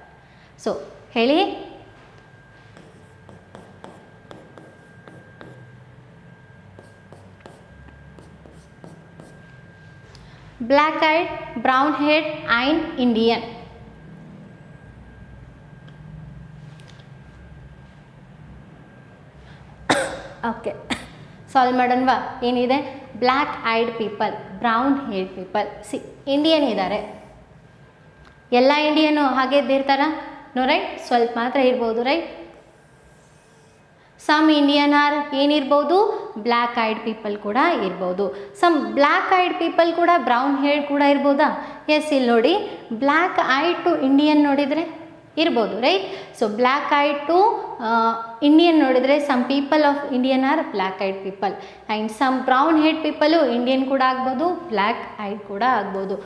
ಸೊ ಹೇಳಿ. Black eyed, brown haired and Indian. Okay, solve ಮಾಡೋಣವಾ? ಏನಿದೆ? Black eyed people, brown haired people. C, Indian ಇದ್ದಾರೆ. ಎಲ್ಲ ಇಂಡಿಯನು ಹಾಗೆ ಇದ್ದಿರ್ತಾರ? ನೋ ರೈಟ್, ಸ್ವಲ್ಪ ಮಾತ್ರ ಇರ್ಬೋದು, ರೈಟ್? ಸಮ್ ಇಂಡಿಯನ್ ಆರ್ ಏನಿರ್ಬೋದು, ಬ್ಲ್ಯಾಕ್ ಐಡ್ ಪೀಪಲ್ ಕೂಡ ಇರ್ಬೋದು. ಸಮ್ ಬ್ಲ್ಯಾಕ್ ಐಡ್ ಪೀಪಲ್ ಕೂಡ ಬ್ರೌನ್ ಹೇರ್ ಕೂಡ ಇರ್ಬೋದಾ? ಎಸ್, ಇಲ್ಲಿ ನೋಡಿ ಬ್ಲ್ಯಾಕ್ ಐಡ್ ಟು ಇಂಡಿಯನ್ ನೋಡಿದರೆ ಇರ್ಬೋದು, right. So black eyed to Indian ನೋಡಿದರೆ some people of Indian are black eyed people and some brown haired people Indian ಕೂಡ ಆಗ್ಬೋದು, ಬ್ಲ್ಯಾಕ್ ಐಡ್ ಕೂಡ ಆಗ್ಬೋದು.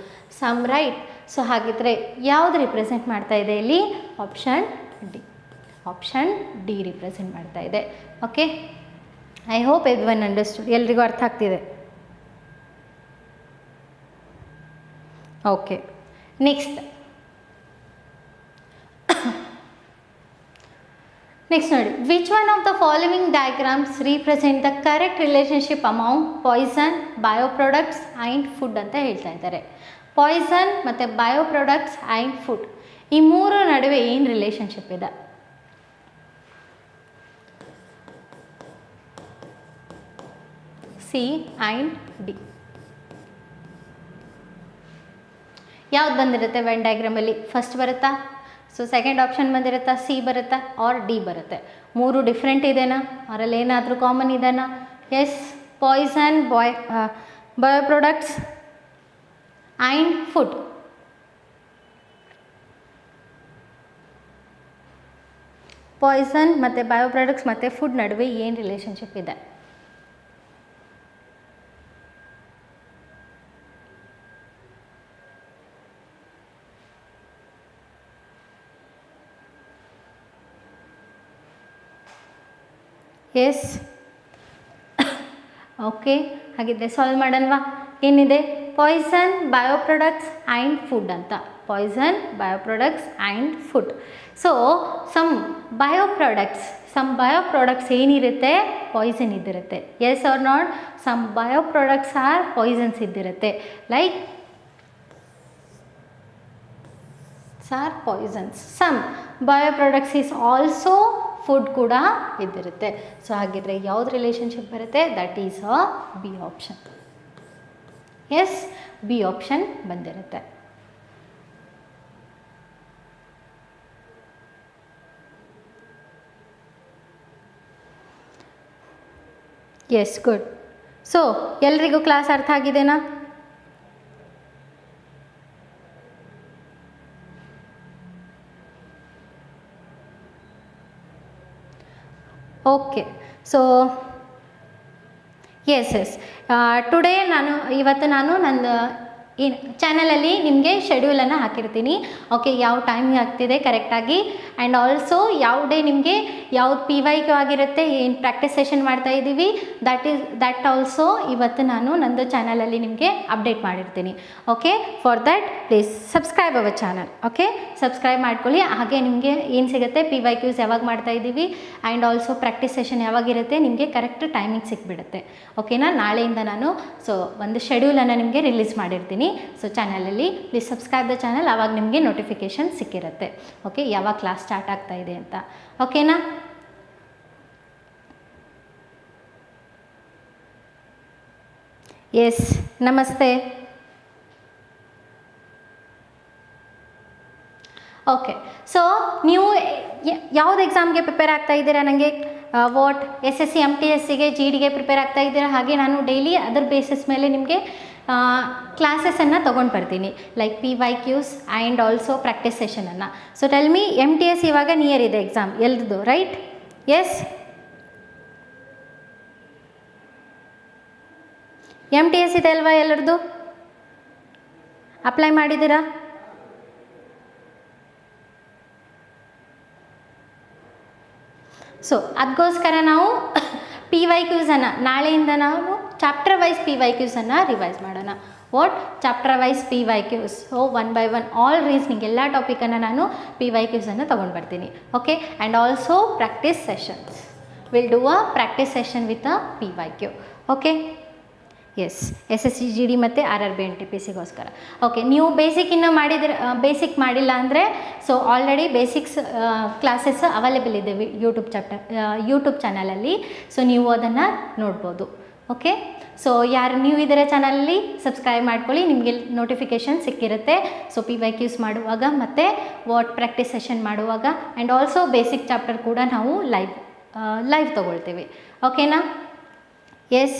Some right. ಸೊ ಹಾಗಿದ್ರೆ ಯಾವುದು ರಿಪ್ರೆಸೆಂಟ್ ಮಾಡ್ತಾ ಇದೆ ಇಲ್ಲಿ? Option D. Option D represent ಮಾಡ್ತಾ ಇದೆ. Okay, I hope everyone understood. ಎಲ್ರಿಗೂ ಅರ್ಥ ಆಗ್ತಿದೆ. ಓಕೆ, ನೆಕ್ಸ್ಟ್ ನೋಡಿ, which one of the following diagrams represent the correct relationship among poison, bio products and food ಅಂತ ಹೇಳ್ತಾ ಇದ್ದಾರೆ. ಪಾಯ್ಸನ್ ಮತ್ತು ಬಯೋ ಪ್ರಾಡಕ್ಟ್ಸ್ ಆ್ಯಂಡ್ ಫುಡ್, ಈ ಮೂರು ನಡುವೆ ಏನು ರಿಲೇಷನ್ಶಿಪ್ ಇದೆ? C and D. ಯಾವ್ದು ಬಂದಿರುತ್ತೆ ವೆನ್ ಡಯಾಗ್ರಾಮಲ್ಲಿ? ಫಸ್ಟ್ ಬರುತ್ತಾ? ಸೊ ಸೆಕೆಂಡ್ ಆಪ್ಷನ್ ಬಂದಿರುತ್ತಾ? ಸಿ ಬರುತ್ತಾ ಆರ್ ಡಿ ಬರುತ್ತೆ? ಮೂರು ಡಿಫ್ರೆಂಟ್ ಇದೆನಾ? ಅವರಲ್ಲಿ ಏನಾದರೂ ಕಾಮನ್ ಇದೆನಾ? Yes, poison, bio products and food. Poison ಮತ್ತು ಬಯೋ ಪ್ರಾಡಕ್ಟ್ಸ್ ಮತ್ತು ಫುಡ್ ನಡುವೆ ಏನು ರಿಲೇಷನ್ಶಿಪ್ ಇದೆ? ಎಸ್, ಓಕೆ, ಹಾಗಿದ್ರೆ ಸಾಲ್ವ್ ಮಾಡೋಣವಾ? ಏನಿದೆ? Poison, bio products and food ಅಂತ. Poison, bio products and food. So some bio products ಏನಿರುತ್ತೆ? ಪಾಯ್ಸನ್ ಇದ್ದಿರುತ್ತೆ. S R not? Some bio products are poisons ಇದ್ದಿರುತ್ತೆ. Like are poisons. Some bio products is also food ಕೂಡ ಇದ್ದಿರುತ್ತೆ. ಸೊ ಹಾಗಿದ್ರೆ ಯಾವ್ದು ರಿಲೇಷನ್ಶಿಪ್ ಬರುತ್ತೆ? That is a B option. Yes, B option ಬಂದಿರುತ್ತೆ. Yes, good. ಸೊ ಎಲ್ರಿಗೂ ಕ್ಲಾಸ್ ಅರ್ಥ ಆಗಿದೆನಾ? ಓಕೆ, ಸೊ ಎಸ್ ಟುಡೇ ಇವತ್ತು ನಾನು ನನ್ನ ಚಾನಲಲ್ಲಿ ನಿಮಗೆ ಶೆಡ್ಯೂಲನ್ನು ಹಾಕಿರ್ತೀನಿ. ಓಕೆ, ಯಾವ ಟೈಮಿಗೆ ಆಗ್ತಿದೆ ಕರೆಕ್ಟಾಗಿ, ಆ್ಯಂಡ್ ಆಲ್ಸೋ ಯಾವ ಡೇ ನಿಮಗೆ ಯಾವ್ದು PYQ ಆಗಿರುತ್ತೆ, ಏನು ಪ್ರಾಕ್ಟೀಸ್ ಸೆಷನ್ ಮಾಡ್ತಾ ಇದ್ದೀವಿ, ದಟ್ ಆಲ್ಸೋ ಇವತ್ತು ನಾನು ನಂದು ಚಾನಲಲ್ಲಿ ನಿಮಗೆ ಅಪ್ಡೇಟ್ ಮಾಡಿರ್ತೀನಿ. Okay, for that please subscribe our channel. Okay, subscribe ಮಾಡ್ಕೊಳ್ಳಿ. ಹಾಗೆ ನಿಮಗೆ ಏನು ಸಿಗುತ್ತೆ, PYQs ಯಾವಾಗ ಮಾಡ್ತಾ ಇದ್ದೀವಿ ಆ್ಯಂಡ್ ಆಲ್ಸೋ ಪ್ರಾಕ್ಟೀಸ್ ಸೆಷನ್ ಯಾವಾಗಿರುತ್ತೆ ನಿಮಗೆ ಕರೆಕ್ಟ್ ಟೈಮಿಂಗ್ ಸಿಕ್ಬಿಡುತ್ತೆ. ಓಕೆನಾ? ನಾಳೆಯಿಂದ ನಾನು ಒಂದು ಶೆಡ್ಯೂಲನ್ನು ನಿಮಗೆ ರಿಲೀಸ್ ಮಾಡಿರ್ತೀನಿ. ಸೊ ಚಾನಲಲ್ಲಿ ಪ್ಲೀಸ್ ಸಬ್ಸ್ಕ್ರೈಬ್ ದ ಚಾನಲ್, ಆವಾಗ ನಿಮಗೆ ನೋಟಿಫಿಕೇಷನ್ ಸಿಕ್ಕಿರುತ್ತೆ. ಓಕೆ, ಯಾವಾಗ ಕ್ಲಾಸ್ ಸ್ಟಾರ್ಟ್ ಆಗ್ತಾ ಇದೆ ಅಂತ. ಓಕೆನಾ? ಎಸ್, ನಮಸ್ತೆ. ಓಕೆ, ಸೊ ನೀವು ಯಾವ್ದು ಎಕ್ಸಾಮ್ಗೆ ಪ್ರಿಪೇರ್ ಆಗ್ತಾ ಇದ್ದೀರಾ? ನನಗೆ ವಾಟ್ SSC MTSCಗೆ GDಗೆ ಪ್ರಿಪೇರ್ ಆಗ್ತಾ ಇದ್ದೀರಾ? ಹಾಗೆ ನಾನು ಡೈಲಿ ಅದರ ಬೇಸಿಸ್ ಮೇಲೆ ನಿಮಗೆ ಕ್ಲಾಸಸನ್ನು ತೊಗೊಂಡು ಬರ್ತೀನಿ, like PYQs and also practice ಸೆಷನನ್ನು. ಸೊ ಟೆಲ್ ಮಿ, MTS ಇವಾಗ ನಿಯರ್ ಇದೆ ಎಕ್ಸಾಮ್ ಎಲ್ದು, ರೈಟ್? ಎಸ್, MTS ಇದೆ ಅಲ್ವಾ ಎಲ್ಲರದು? ಅಪ್ಲೈ ಮಾಡಿದ್ದೀರಾ? ಸೊ ಅದಕ್ಕೋಸ್ಕರ ನಾವು PYQಸನ್ನು ನಾಳೆಯಿಂದ ನಾವು ಚಾಪ್ಟರ್ ವೈಸ್ PYQಸನ್ನು ರಿವೈಸ್ ಮಾಡೋಣ. What? Chapter wise PYQs. So 1 by 1 all reasoning ಎಲ್ಲ ಟಾಪಿಕನ್ನು ನಾನು PYQಸನ್ನು ತೊಗೊಂಡು ಬರ್ತೀನಿ. Okay, and also practice sessions. Will do a practice session with a PYQ. Okay, yes, SSC GD ಮತ್ತು RRB NTPCಗೋಸ್ಕರ. ಓಕೆ, ನೀವು ಬೇಸಿಕ್ ಇನ್ನೂ ಬೇಸಿಕ್ ಮಾಡಿಲ್ಲ ಅಂದರೆ so already basics classes available ಇದೆ ಯೂಟ್ಯೂಬ್ ಚಾನಲಲ್ಲಿ. ಸೊ ನೀವು ಅದನ್ನು ನೋಡ್ಬೋದು. ಓಕೆ, ಸೊ ಯಾರು ನೀವು ಇದರ ಚಾನಲಲ್ಲಿ ಸಬ್ಸ್ಕ್ರೈಬ್ ಮಾಡ್ಕೊಳ್ಳಿ, ನಿಮಗೆ ನೋಟಿಫಿಕೇಷನ್ ಸಿಕ್ಕಿರುತ್ತೆ. ಸೊ PYQs ಮಾಡುವಾಗ ಮತ್ತು ವಾಟ್ ಪ್ರಾಕ್ಟೀಸ್ ಸೆಷನ್ ಮಾಡುವಾಗ ಆ್ಯಂಡ್ ಆಲ್ಸೋ ಬೇಸಿಕ್ ಚಾಪ್ಟರ್ ಕೂಡ ನಾವು ಲೈವ್ ಲೈವ್ ತೊಗೊಳ್ತೀವಿ. ಓಕೆನಾ? Yes.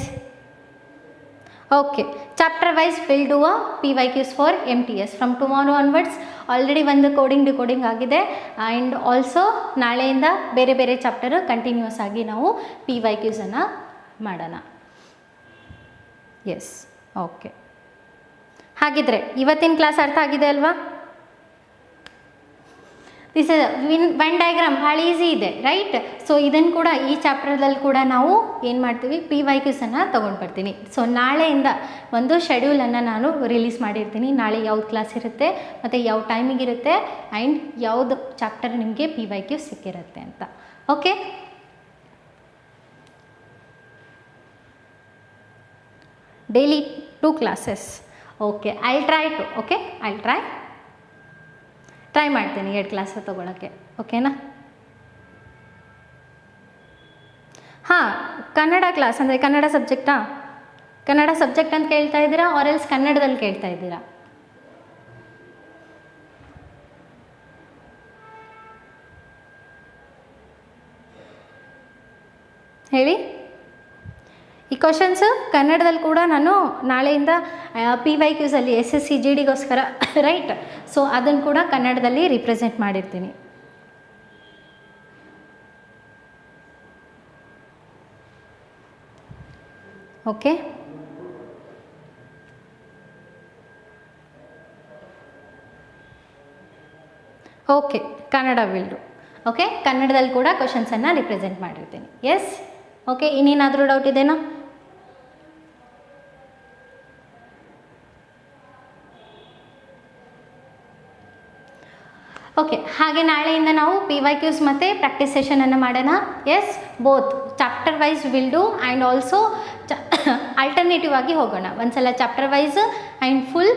Okay, chapter wise will do a PYQs for MTS from tomorrow onwards. Already ಒಂದು ಕೋಡಿಂಗ್ ಡಿಕೋಡಿಂಗ್ ಆಗಿದೆ ಆ್ಯಂಡ್ ಆಲ್ಸೋ ನಾಳೆಯಿಂದ ಬೇರೆ ಬೇರೆ ಚಾಪ್ಟರ್ ಕಂಟಿನ್ಯೂಸ್ ಆಗಿ ನಾವು PYQಸನ್ನು ಮಾಡೋಣ. ಎಸ್. ಓಕೆ, ಹಾಗಿದ್ರೆ ಇವತ್ತಿನ ಕ್ಲಾಸ್ ಅರ್ಥ ಆಗಿದೆ ಅಲ್ವಾ? ದಿಸ್ ಇಸ್ ವೆನ್ ಡಯಾಗ್ರಾಮ್ ಭಾಳ ಈಸಿ ಇದೆ, ರೈಟ್? ಸೊ ಇದನ್ನು ಕೂಡ ಈ ಚಾಪ್ಟರ್ದಲ್ಲಿ ಕೂಡ ನಾವು ಏನು ಮಾಡ್ತೀವಿ, PYQಸನ್ನು ತೊಗೊಂಡು ಬರ್ತೀನಿ. ಸೊ ನಾಳೆಯಿಂದ ಒಂದು ಶೆಡ್ಯೂಲನ್ನು ನಾನು ರಿಲೀಸ್ ಮಾಡಿರ್ತೀನಿ. ನಾಳೆ ಯಾವ್ದು ಕ್ಲಾಸ್ ಇರುತ್ತೆ ಮತ್ತು ಯಾವ ಟೈಮಿಗೆ ಇರುತ್ತೆ ಆ್ಯಂಡ್ ಯಾವುದು ಚಾಪ್ಟರ್ ನಿಮಗೆ PYQ ಸಿಕ್ಕಿರುತ್ತೆ ಅಂತ. Okay, daily 2 classes. Okay, I try ಮಾಡ್ತೀನಿ 2 ಕ್ಲಾಸ್ ತೊಗೊಳಕ್ಕೆ. ಓಕೆನಾ? ಹಾಂ, ಕನ್ನಡ ಕ್ಲಾಸ್ ಅಂದರೆ ಕನ್ನಡ ಸಬ್ಜೆಕ್ಟಾ? ಕನ್ನಡ ಸಬ್ಜೆಕ್ಟ್ ಅಂತ ಕೇಳ್ತಾ ಇದ್ದೀರಾ ಆರ್ ಎಲ್ಸ್ ಕನ್ನಡದಲ್ಲಿ ಕೇಳ್ತಾ ಇದ್ದೀರಾ? ಹೇಳಿ. ಈ ಕ್ವಶನ್ಸು ಕನ್ನಡದಲ್ಲಿ ಕೂಡ ನಾನು ನಾಳೆಯಿಂದ PYQಸಲ್ಲಿ SSC GDಗೋಸ್ಕರ ರೈಟ್, ಸೊ ಅದನ್ನು ಕೂಡ ಕನ್ನಡದಲ್ಲಿ ರಿಪ್ರೆಸೆಂಟ್ ಮಾಡಿರ್ತೀನಿ. Okay, okay, Kannada will do. Okay, ಕನ್ನಡದಲ್ಲಿ ಕೂಡ ಕ್ವಶನ್ಸನ್ನು ರಿಪ್ರೆಸೆಂಟ್ ಮಾಡಿರ್ತೀನಿ. ಎಸ್. ಓಕೆ, ಇನ್ನೇನಾದರೂ ಡೌಟ್ ಇದೆನಾ? ಓಕೆ, ಹಾಗೆ ನಾಳೆಯಿಂದ ನಾವು PYQs ಮತ್ತು ಪ್ರಾಕ್ಟೀಸ್ ಸೆಷನನ್ನು ಮಾಡೋಣ. Yes, both chapter wise will do and also alternative ಆಗಿ ಹೋಗೋಣ. ಒಂದು ಸಲ ಚಾಪ್ಟರ್ ವೈಸ್ ಆ್ಯಂಡ್ ಫುಲ್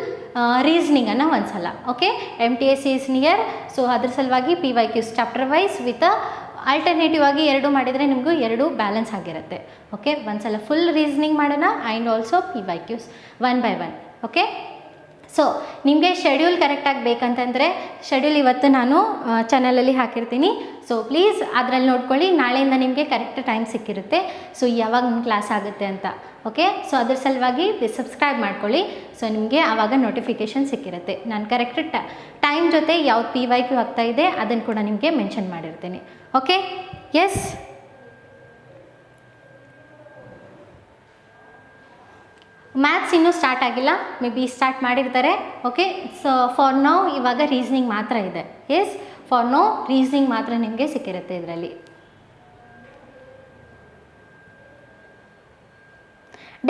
ರೀಸ್ನಿಂಗನ್ನು ಒಂದು ಸಲ. Okay, MTS is near, so ಅದ್ರ ಸಲುವಾಗಿ PYQs chapter wise with alternative ಆಗಿ 2 ಮಾಡಿದರೆ ನಿಮಗೂ 2 ಬ್ಯಾಲೆನ್ಸ್ ಆಗಿರುತ್ತೆ. ಓಕೆ, ಒಂದು ಸಲ ಫುಲ್ ರೀಸ್ನಿಂಗ್ ಮಾಡೋಣ and also PYQs 1 by 1. Okay, so ನಿಮಗೆ ಶೆಡ್ಯೂಲ್ ಕರೆಕ್ಟಾಗಿ ಬೇಕಂತಂದರೆ ಶೆಡ್ಯೂಲ್ ಇವತ್ತು ನಾನು ಚಾನಲಲ್ಲಿ ಹಾಕಿರ್ತೀನಿ. ಸೊ ಪ್ಲೀಸ್ ಅದರಲ್ಲಿ ನೋಡ್ಕೊಳ್ಳಿ. ನಾಳೆಯಿಂದ ನಿಮಗೆ ಕರೆಕ್ಟ್ ಟೈಮ್ ಸಿಕ್ಕಿರುತ್ತೆ, ಸೊ ಯಾವಾಗ ನಿಮ್ಮ ಕ್ಲಾಸ್ ಆಗುತ್ತೆ ಅಂತ. ಓಕೆ, ಸೊ ಅದ್ರ ಸಲುವಾಗಿ ಸಬ್ಸ್ಕ್ರೈಬ್ ಮಾಡ್ಕೊಳ್ಳಿ. ಸೊ ನಿಮಗೆ ಆವಾಗ ನೋಟಿಫಿಕೇಷನ್ ಸಿಕ್ಕಿರುತ್ತೆ. ನಾನು ಕರೆಕ್ಟ್ ಟೈಮ್ ಜೊತೆ ಯಾವ್ದು PYQ ಆಗ್ತಾ ಇದೆ ಅದನ್ನು ಕೂಡ ನಿಮಗೆ ಮೆನ್ಷನ್ ಮಾಡಿರ್ತೀನಿ. Okay, yes. ಮ್ಯಾಥ್ಸ್ ಇನ್ನೂ ಸ್ಟಾರ್ಟ್ ಆಗಿಲ್ಲ, ಮೇ ಬಿ ಸ್ಟಾರ್ಟ್ ಮಾಡಿರ್ತಾರೆ. ಓಕೆ, ಸೊ ಫಾರ್ ನೌ ಇವಾಗ ರೀಸ್ನಿಂಗ್ ಮಾತ್ರ ಇದೆ. ಎಸ್, ಫಾರ್ ನೌ ರೀಸ್ನಿಂಗ್ ಮಾತ್ರ ನಿಮಗೆ ಸಿಕ್ಕಿರುತ್ತೆ ಇದರಲ್ಲಿ.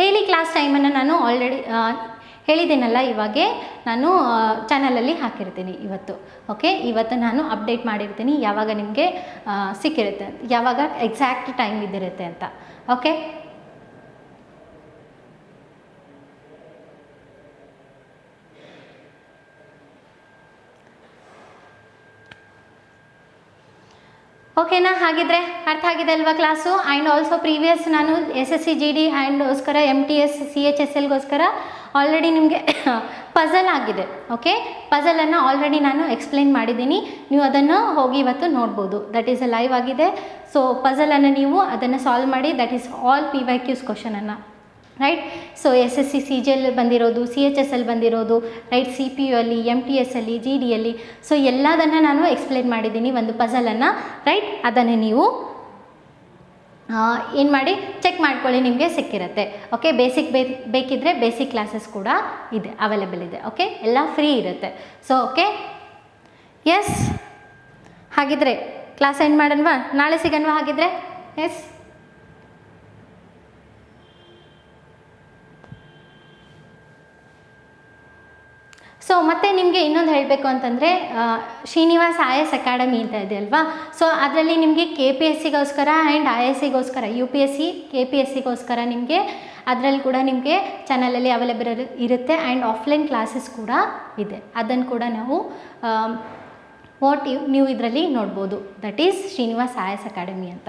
ಡೈಲಿ ಕ್ಲಾಸ್ ಟೈಮನ್ನು ನಾನು ಆಲ್ರೆಡಿ ಹೇಳಿದ್ದೀನಲ್ಲ, ಇವಾಗೆ ನಾನು ಚಾನಲಲ್ಲಿ ಹಾಕಿರ್ತೀನಿ ಇವತ್ತು. ಓಕೆ, ಇವತ್ತು ನಾನು ಅಪ್ಡೇಟ್ ಮಾಡಿರ್ತೀನಿ ಯಾವಾಗ ನಿಮಗೆ ಸಿಕ್ಕಿರುತ್ತೆ, ಯಾವಾಗ ಎಕ್ಸಾಕ್ಟ್ ಟೈಮ್ ಇದ್ದಿರುತ್ತೆ ಅಂತ. ಓಕೆ, ಓಕೆನಾ? ಹಾಗಿದ್ರೆ ಅರ್ಥ ಆಗಿದೆ ಅಲ್ವಾ ಕ್ಲಾಸು? ಆ್ಯಂಡ್ ಆಲ್ಸೋ ಪ್ರೀವಿಯಸ್ ನಾನು SSC GD ಆ್ಯಂಡ್ಗೋಸ್ಕರ MTS CHSLಗೋಸ್ಕರ ಆಲ್ರೆಡಿ ನಿಮಗೆ ಪಝಲ್ ಆಗಿದೆ. ಓಕೆ, ಪಝಲನ್ನು ಆಲ್ರೆಡಿ ನಾನು ಎಕ್ಸ್ಪ್ಲೇನ್ ಮಾಡಿದ್ದೀನಿ. ನೀವು ಅದನ್ನು ಹೋಗಿ ಇವತ್ತು ನೋಡ್ಬೋದು. ದಟ್ ಈಸ್ ಅ ಲೈವ್ ಆಗಿದೆ. ಸೊ ಪಝಲನ್ನು ನೀವು ಅದನ್ನು ಸಾಲ್ವ್ ಮಾಡಿ. ದಟ್ ಈಸ್ ಆಲ್ PYQs ಕ್ವಶನನ್ನು, ರೈಟ್? ಸೊ SSC CGL ಬಂದಿರೋದು, CHSL ಬಂದಿರೋದು, ರೈಟ್? CPU ಅಲ್ಲಿ, MTS ಅಲ್ಲಿ, GDಯಲ್ಲಿ, ಸೊ ಎಲ್ಲದನ್ನು ನಾನು ಎಕ್ಸ್ಪ್ಲೇನ್ ಮಾಡಿದ್ದೀನಿ ಒಂದು ಪಝಲನ್ನು, ರೈಟ್? ಅದನ್ನು ನೀವು ಏನು ಮಾಡಿ ಚೆಕ್ ಮಾಡ್ಕೊಳ್ಳಿ, ನಿಮಗೆ ಸಿಕ್ಕಿರುತ್ತೆ. ಓಕೆ, ಬೇಸಿಕ್ ಬೇಕಿದ್ದರೆ ಬೇಸಿಕ್ ಕ್ಲಾಸಸ್ ಕೂಡ ಇದೆ, ಅವೈಲೇಬಲ್ ಇದೆ. ಓಕೆ, ಎಲ್ಲ ಫ್ರೀ ಇರುತ್ತೆ. So okay, yes. ಹಾಗಿದ್ರೆ ಕ್ಲಾಸ್ ಎಂಡ್ ಮಾಡೋಣವಾ? ನಾಳೆ ಸಿಗೋಣವಾ ಹಾಗಿದ್ರೆ? ಎಸ್. ಸೊ ಮತ್ತು ನಿಮಗೆ ಇನ್ನೊಂದು ಹೇಳಬೇಕು ಅಂತಂದರೆ ಶ್ರೀನಿವಾಸ್ IAS ಅಕಾಡೆಮಿ ಅಂತ ಇದೆ ಅಲ್ವಾ? ಸೊ ಅದರಲ್ಲಿ ನಿಮಗೆ KPSCಗೋಸ್ಕರ ಆ್ಯಂಡ್ IASಗೋಸ್ಕರ UPSC KPSCಗೋಸ್ಕರ ನಿಮಗೆ ಅದರಲ್ಲಿ ಕೂಡ ನಿಮಗೆ ಚಾನಲಲ್ಲಿ ಅವೈಲೇಬಲ್ ಇರುತ್ತೆ. ಆ್ಯಂಡ್ ಆಫ್ಲೈನ್ ಕ್ಲಾಸಸ್ ಕೂಡ ಇದೆ, ಅದನ್ನು ಕೂಡ ನಾವು ನೀವು ಇದರಲ್ಲಿ ನೋಡ್ಬೋದು. That is Srinivas IAS academy ಅಂತ.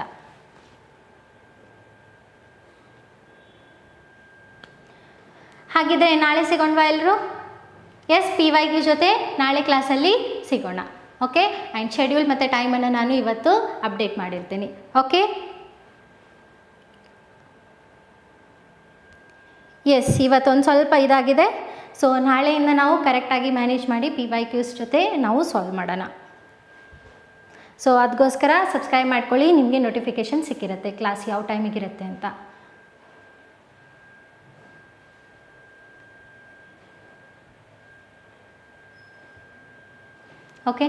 ಹಾಗಿದ್ರೆ ನಾಳೆ ಸಿಗೋಣವಾ ಎಲ್ಲರೂ? ಎಸ್, PYQ ಜೊತೆ ನಾಳೆ ಕ್ಲಾಸಲ್ಲಿ ಸಿಗೋಣ. ಓಕೆ, ಆ್ಯಂಡ್ ಶೆಡ್ಯೂಲ್ ಮತ್ತು ಟೈಮನ್ನು ನಾನು ಇವತ್ತು ಅಪ್ಡೇಟ್ ಮಾಡಿರ್ತೀನಿ. ಓಕೆ. ಎಸ್, ಇವತ್ತೊಂದು ಸ್ವಲ್ಪ ಇದಾಗಿದೆ. ಸೊ ನಾಳೆಯಿಂದ ನಾವು ಕರೆಕ್ಟಾಗಿ ಮ್ಯಾನೇಜ್ ಮಾಡಿ PYQs ಜೊತೆ ನಾವು ಸಾಲ್ವ್ ಮಾಡೋಣ. ಸೊ ಅದಕ್ಕೋಸ್ಕರ ಸಬ್ಸ್ಕ್ರೈಬ್ ಮಾಡ್ಕೊಳ್ಳಿ, ನಿಮಗೆ ನೋಟಿಫಿಕೇಷನ್ ಸಿಕ್ಕಿರುತ್ತೆ ಕ್ಲಾಸ್ ಯಾವ ಟೈಮಿಗಿರುತ್ತೆ ಅಂತ. ಓಕೆ,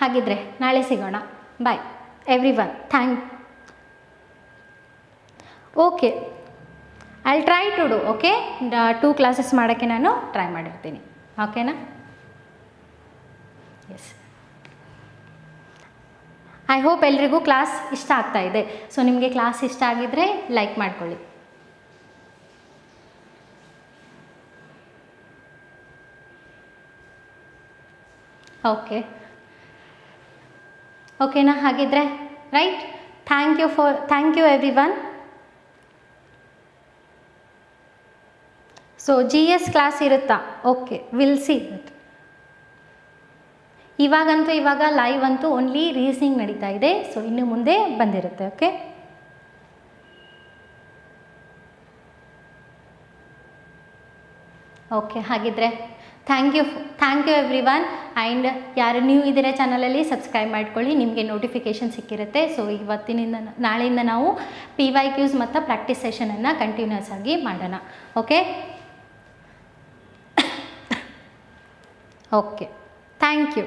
ಹಾಗಿದ್ರೆ ನಾಳೆ ಸಿಗೋಣ. Bye everyone. Okay, I try to do. Okay, 2 classes ಮಾಡೋಕ್ಕೆ ನಾನು ಟ್ರೈ ಮಾಡಿರ್ತೀನಿ. ಓಕೆನಾ? ಎಸ್, ಐ ಹೋಪ್ ಎಲ್ರಿಗೂ ಕ್ಲಾಸ್ ಇಷ್ಟ ಆಗ್ತಾ ಇದೆ. ಸೊ ನಿಮಗೆ ಕ್ಲಾಸ್ ಇಷ್ಟ ಆಗಿದ್ದರೆ ಲೈಕ್ ಮಾಡ್ಕೊಳ್ಳಿ. ಓಕೆನಾ? ಹಾಗಿದ್ರೆ right, thank you everyone. So GS class ಇರುತ್ತಾ? Okay, will see that. ಇವಾಗ ಲೈವ್ ಅಂತೂ ಓನ್ಲಿ ರೀಸನಿಂಗ್ ನಡೀತಾ ಇದೆ. ಸೊ ಇನ್ನು ಮುಂದೆ ಬಂದಿರುತ್ತೆ. ಓಕೆ, ಓಕೆ, ಹಾಗಿದ್ರೆ thank you everyone. And ಯಾರು ನ್ಯೂ ಇದ್ದೀರಾ ಚಾನಲಲ್ಲಿ ಸಬ್ಸ್ಕ್ರೈಬ್ ಮಾಡ್ಕೊಳ್ಳಿ, ನಿಮಗೆ ನೋಟಿಫಿಕೇಷನ್ ಸಿಕ್ಕಿರುತ್ತೆ. ಸೊ ನಾಳೆಯಿಂದ ನಾವು PYQs ಮತ್ತು ಪ್ರಾಕ್ಟೀಸ್ ಸೆಷನನ್ನು ಕಂಟಿನ್ಯೂಸ್ ಆಗಿ ಮಾಡೋಣ. Okay, okay, thank you.